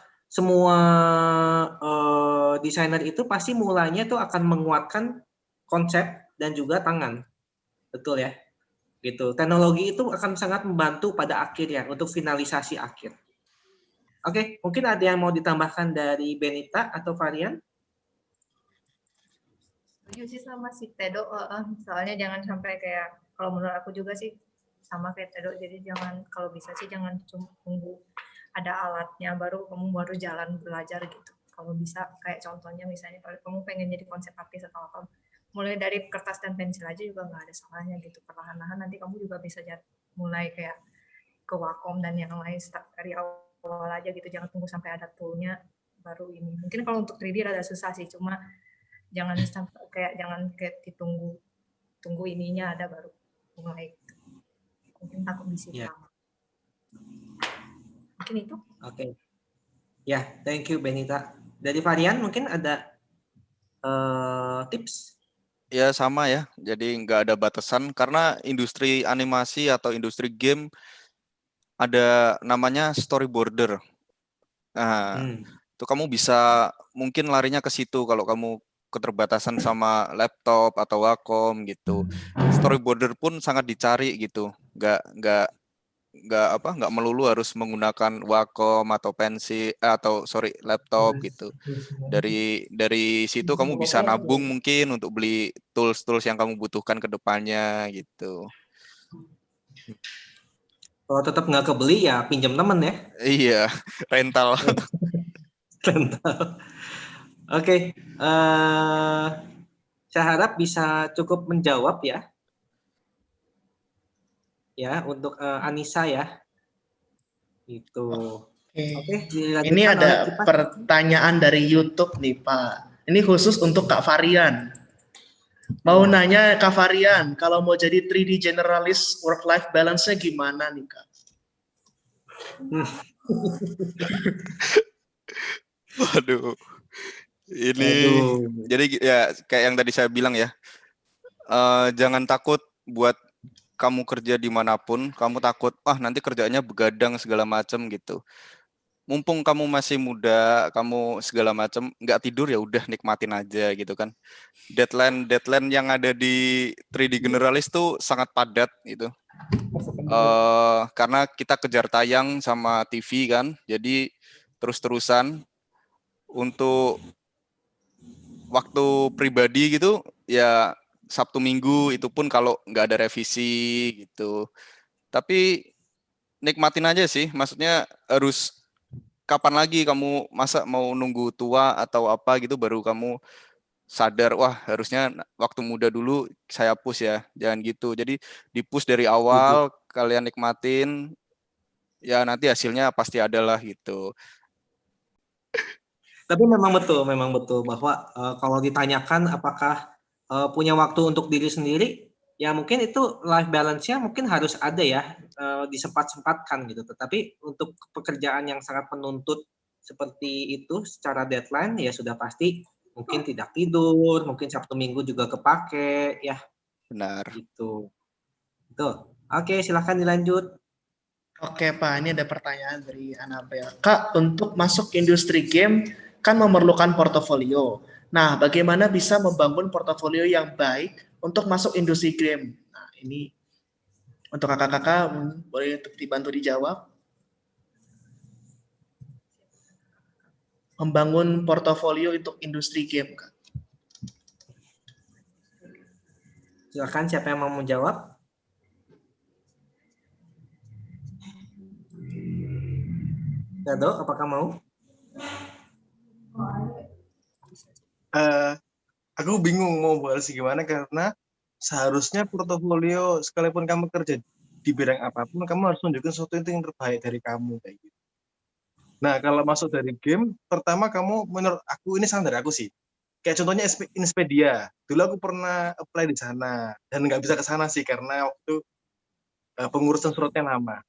desainer itu pasti mulanya tuh akan menguatkan konsep dan juga tangan. Betul ya? Gitu. Teknologi itu akan sangat membantu pada akhirnya untuk finalisasi akhir. Oke, mungkin ada yang mau ditambahkan dari Benita atau Varian? Setuju sih sama si Tedo, soalnya jangan sampai kayak, kalau menurut aku juga sih sama kayak Tedo, jadi jangan, kalau bisa sih jangan cuma tunggu ada alatnya kamu baru jalan belajar gitu. Kalau bisa kayak contohnya misalnya kalau kamu pengen jadi konsep artis atau apa, mulai dari kertas dan pensil aja juga nggak ada salahnya gitu. Perlahan-lahan nanti kamu juga bisa mulai kayak ke Wacom dan yang lain dari awal aja gitu. Jangan tunggu sampai ada toolnya baru ini. Mungkin kalau untuk 3D rada susah sih, cuma jangan tunggu ininya ada baru mulai. Mungkin aku bisa mungkin itu. Oke. Ya, thank you Benita. Dari Varian mungkin ada tips? Ya sama ya, jadi nggak ada batasan karena industri animasi atau industri game ada namanya storyboarder. Nah, itu kamu bisa mungkin larinya ke situ kalau kamu keterbatasan sama laptop atau Wacom gitu. Storyboarder pun sangat dicari gitu. Nggak melulu harus menggunakan Wacom atau laptop gitu. Dari situ kamu bisa nabung mungkin untuk beli tools yang kamu butuhkan ke depannya gitu. Kalau tetap nggak kebeli ya pinjam temen ya. Iya, rental. Oke, saya harap bisa cukup menjawab ya. Ya, untuk Anissa ya. Itu. Oke, ini ada pertanyaan dari YouTube nih Pak. Ini khusus untuk Kak Varian. Mau nanya Kak Varian, kalau mau jadi 3D generalis work-life balance-nya gimana nih Kak? Waduh. Ini Aduh. jadi ya kayak yang tadi saya bilang ya, jangan takut buat kamu kerja dimanapun, kamu takut, nanti kerjanya begadang segala macam gitu. Mumpung kamu masih muda, kamu segala macam nggak tidur ya udah nikmatin aja gitu kan. Deadline yang ada di 3D Generalis tuh sangat padat gitu. Karena kita kejar tayang sama TV kan, jadi terus-terusan untuk waktu pribadi gitu ya Sabtu Minggu itu pun kalau nggak ada revisi gitu. Tapi nikmatin aja sih, maksudnya harus kapan lagi kamu masa mau nunggu tua atau apa gitu baru kamu sadar wah harusnya waktu muda dulu saya push ya, jangan gitu. Jadi di push dari awal, kalian nikmatin ya nanti hasilnya pasti ada lah gitu. Tapi memang betul bahwa kalau ditanyakan apakah punya waktu untuk diri sendiri, ya mungkin itu life balance-nya mungkin harus ada ya, disempat-sempatkan gitu. Tetapi untuk pekerjaan yang sangat menuntut seperti itu secara deadline ya sudah pasti mungkin tidak tidur, mungkin Sabtu Minggu juga kepake ya. Benar. Gitu. Betul. Oke, silahkan dilanjut. Oke Pak, ini ada pertanyaan dari Anabel. Kak, untuk masuk industri game kan memerlukan portofolio. Nah, bagaimana bisa membangun portofolio yang baik untuk masuk industri game? Nah, ini untuk kakak-kakak boleh dibantu dijawab. Membangun portofolio untuk industri game, Kak. Silakan siapa yang mau menjawab? Dado, apakah mau? Aku bingung mau bahas gimana karena seharusnya portofolio sekalipun kamu kerja di bidang apapun, kamu harus tunjukkan sesuatu yang terbaik dari kamu kayak gitu. Nah, kalau masuk dari game, pertama kamu menurut aku ini saran dari aku sih. Kayak contohnya Inspedia. Dulu aku pernah apply di sana dan nggak bisa ke sana sih karena waktu pengurusan suratnya lama.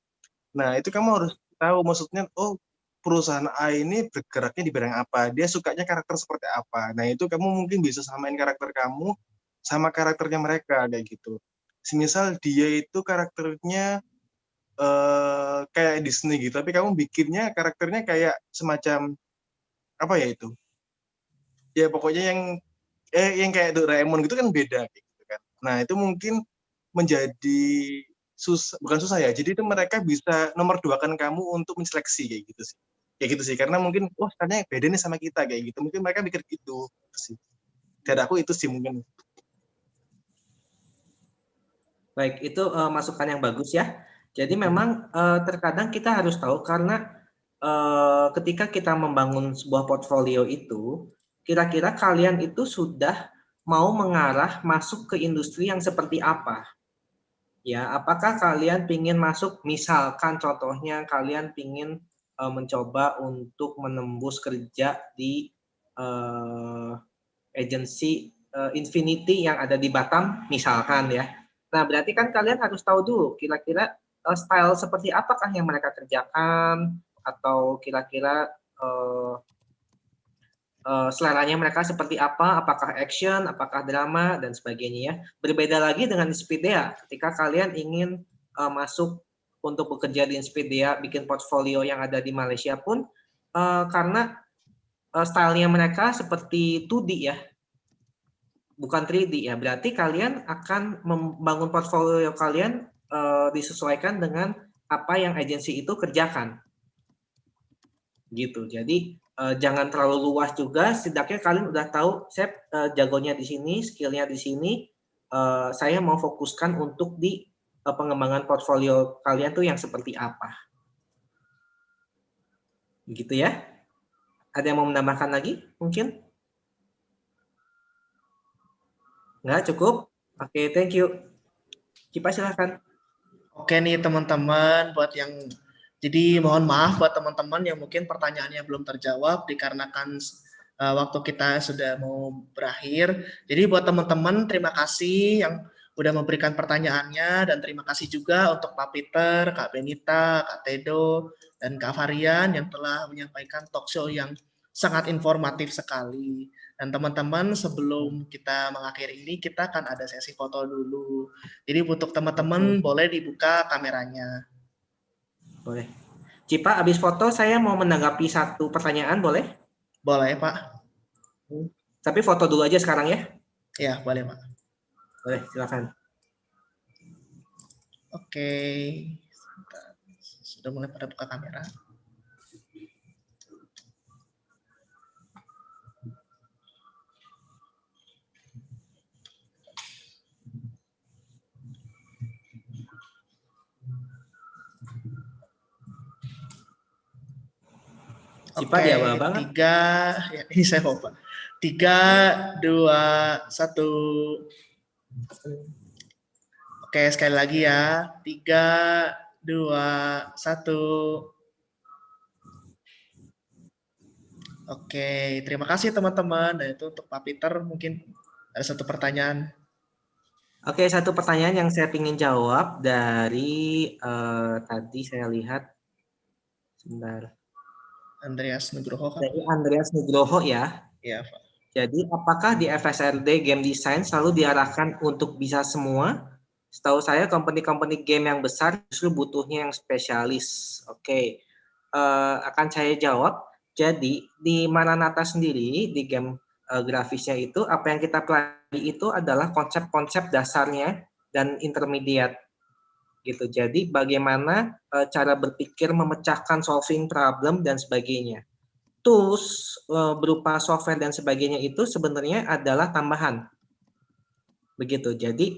Nah, itu kamu harus tahu maksudnya, oh perusahaan A ini bergeraknya di bidang apa, dia sukanya karakter seperti apa. Nah, itu kamu mungkin bisa samain karakter kamu sama karakternya mereka kayak gitu. Semisal dia itu karakternya kayak Disney gitu, tapi kamu bikinnya karakternya kayak semacam apa ya itu? Ya pokoknya yang kayak Doraemon gitu kan beda gitu kan. Nah, itu mungkin menjadi bukan susah ya. Jadi itu mereka bisa nomor duakan kamu untuk menseleksi kayak gitu sih. Kayak gitu sih, karena mungkin wah katanya beda nih sama kita kayak gitu. Mungkin mereka mikir gitu sih. Dari aku itu sih mungkin. Baik, itu masukan yang bagus ya. Jadi memang terkadang kita harus tahu karena ketika kita membangun sebuah portfolio itu, kira-kira kalian itu sudah mau mengarah masuk ke industri yang seperti apa? Ya, apakah kalian ingin masuk, misalkan contohnya kalian ingin mencoba untuk menembus kerja di agensi Infinity yang ada di Batam, misalkan ya. Nah, berarti kan kalian harus tahu dulu kira-kira style seperti apakah yang mereka kerjakan, atau kira-kira seleranya mereka seperti apa, apakah action, apakah drama, dan sebagainya ya. Berbeda lagi dengan Inspedia, ketika kalian ingin masuk untuk bekerja di Inspedia, bikin portfolio yang ada di Malaysia pun, karena stylenya mereka seperti 2D ya, bukan 3D ya, berarti kalian akan membangun portfolio kalian disesuaikan dengan apa yang agensi itu kerjakan. Gitu, jadi jangan terlalu luas juga, setidaknya kalian udah tahu saya jagonya di sini, skillnya di sini, saya mau fokuskan untuk di pengembangan portfolio kalian tuh yang seperti apa. Gitu ya. Ada yang mau menambahkan lagi mungkin? Nggak cukup? Oke, thank you. Cipa silahkan. Oke nih teman-teman, buat yang jadi mohon maaf buat teman-teman yang mungkin pertanyaannya belum terjawab dikarenakan waktu kita sudah mau berakhir. Jadi buat teman-teman, terima kasih yang udah memberikan pertanyaannya, dan terima kasih juga untuk Pak Peter, Kak Benita, Kak Tedo, dan Kak Varian yang telah menyampaikan talk show yang sangat informatif sekali. Dan teman-teman, sebelum kita mengakhiri ini, kita akan ada sesi foto dulu. Jadi untuk teman-teman, boleh dibuka kameranya. Boleh. Cipa, habis foto saya mau menanggapi satu pertanyaan, boleh? Boleh, Pak. Tapi foto dulu aja sekarang ya? Ya, boleh, Pak. Boleh, silakan. Oke. Sudah mulai pada buka kamera. Cipa Oke, di abang-abang. 3, ya, ini saya lupa. 3, 2, 1. Oke, sekali lagi ya. 3, 2, 1. Oke, terima kasih teman-teman. Dan itu untuk Pak Peter, mungkin ada satu pertanyaan. Oke, satu pertanyaan yang saya ingin jawab dari tadi saya lihat. Sebentar. Andreas Nugroho kan? Dari Andreas Nugroho ya. Iya, Pak. Jadi apakah di FSRD Game Design selalu diarahkan untuk bisa semua? Setahu saya company-company game yang besar justru butuhnya yang spesialis. Oke, akan saya jawab. Jadi di Maranatha sendiri di game grafisnya itu apa yang kita pelajari itu adalah konsep-konsep dasarnya dan intermediate gitu. Jadi bagaimana cara berpikir memecahkan solving problem dan sebagainya. Tools berupa software dan sebagainya itu sebenarnya adalah tambahan. Begitu. Jadi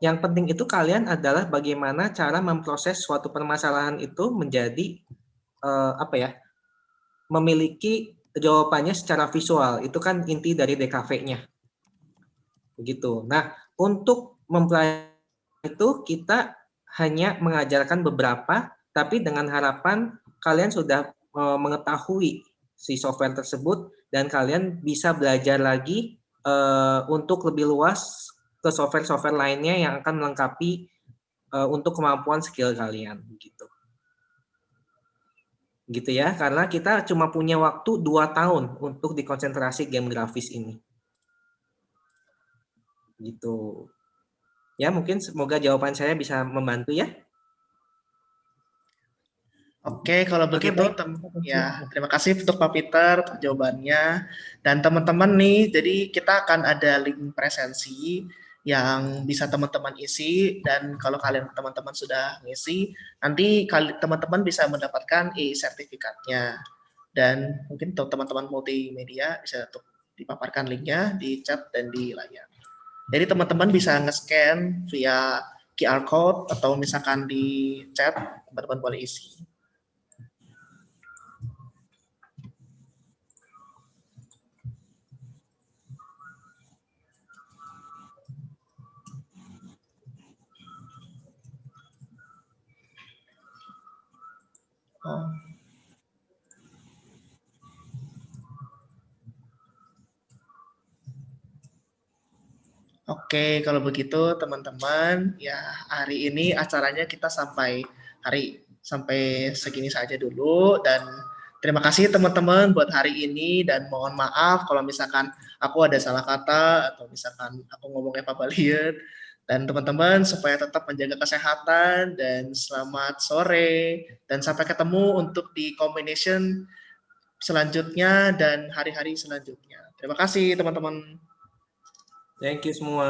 yang penting itu kalian adalah bagaimana cara memproses suatu permasalahan itu menjadi memiliki jawabannya secara visual. Itu kan inti dari DKV-nya. Begitu. Nah, untuk mempelajari itu kita hanya mengajarkan beberapa, tapi dengan harapan kalian sudah mengetahui si software tersebut dan kalian bisa belajar lagi untuk lebih luas ke software-software lainnya yang akan melengkapi untuk kemampuan skill kalian gitu. Gitu ya, karena kita cuma punya waktu 2 tahun untuk dikonsentrasi game grafis ini. Gitu. Ya, mungkin semoga jawaban saya bisa membantu ya. Oke, kalau begitu, ya terima kasih untuk Pak Peter untuk jawabannya. Dan teman-teman nih, jadi kita akan ada link presensi yang bisa teman-teman isi, dan kalau kalian teman-teman sudah ngisi, nanti teman-teman bisa mendapatkan e-sertifikatnya. Dan mungkin untuk teman-teman multimedia bisa untuk dipaparkan linknya di chat dan di layar. Jadi teman-teman bisa nge-scan via QR code atau misalkan di chat, teman-teman boleh isi. Oh. Oke, kalau begitu teman-teman, ya hari ini acaranya kita sampai segini saja dulu, dan terima kasih teman-teman buat hari ini, dan mohon maaf kalau misalkan aku ada salah kata atau misalkan aku ngomongnya pabalieur, dan teman-teman supaya tetap menjaga kesehatan, dan selamat sore, dan sampai ketemu untuk di combination selanjutnya dan hari-hari selanjutnya. Terima kasih teman-teman. Thank you semua.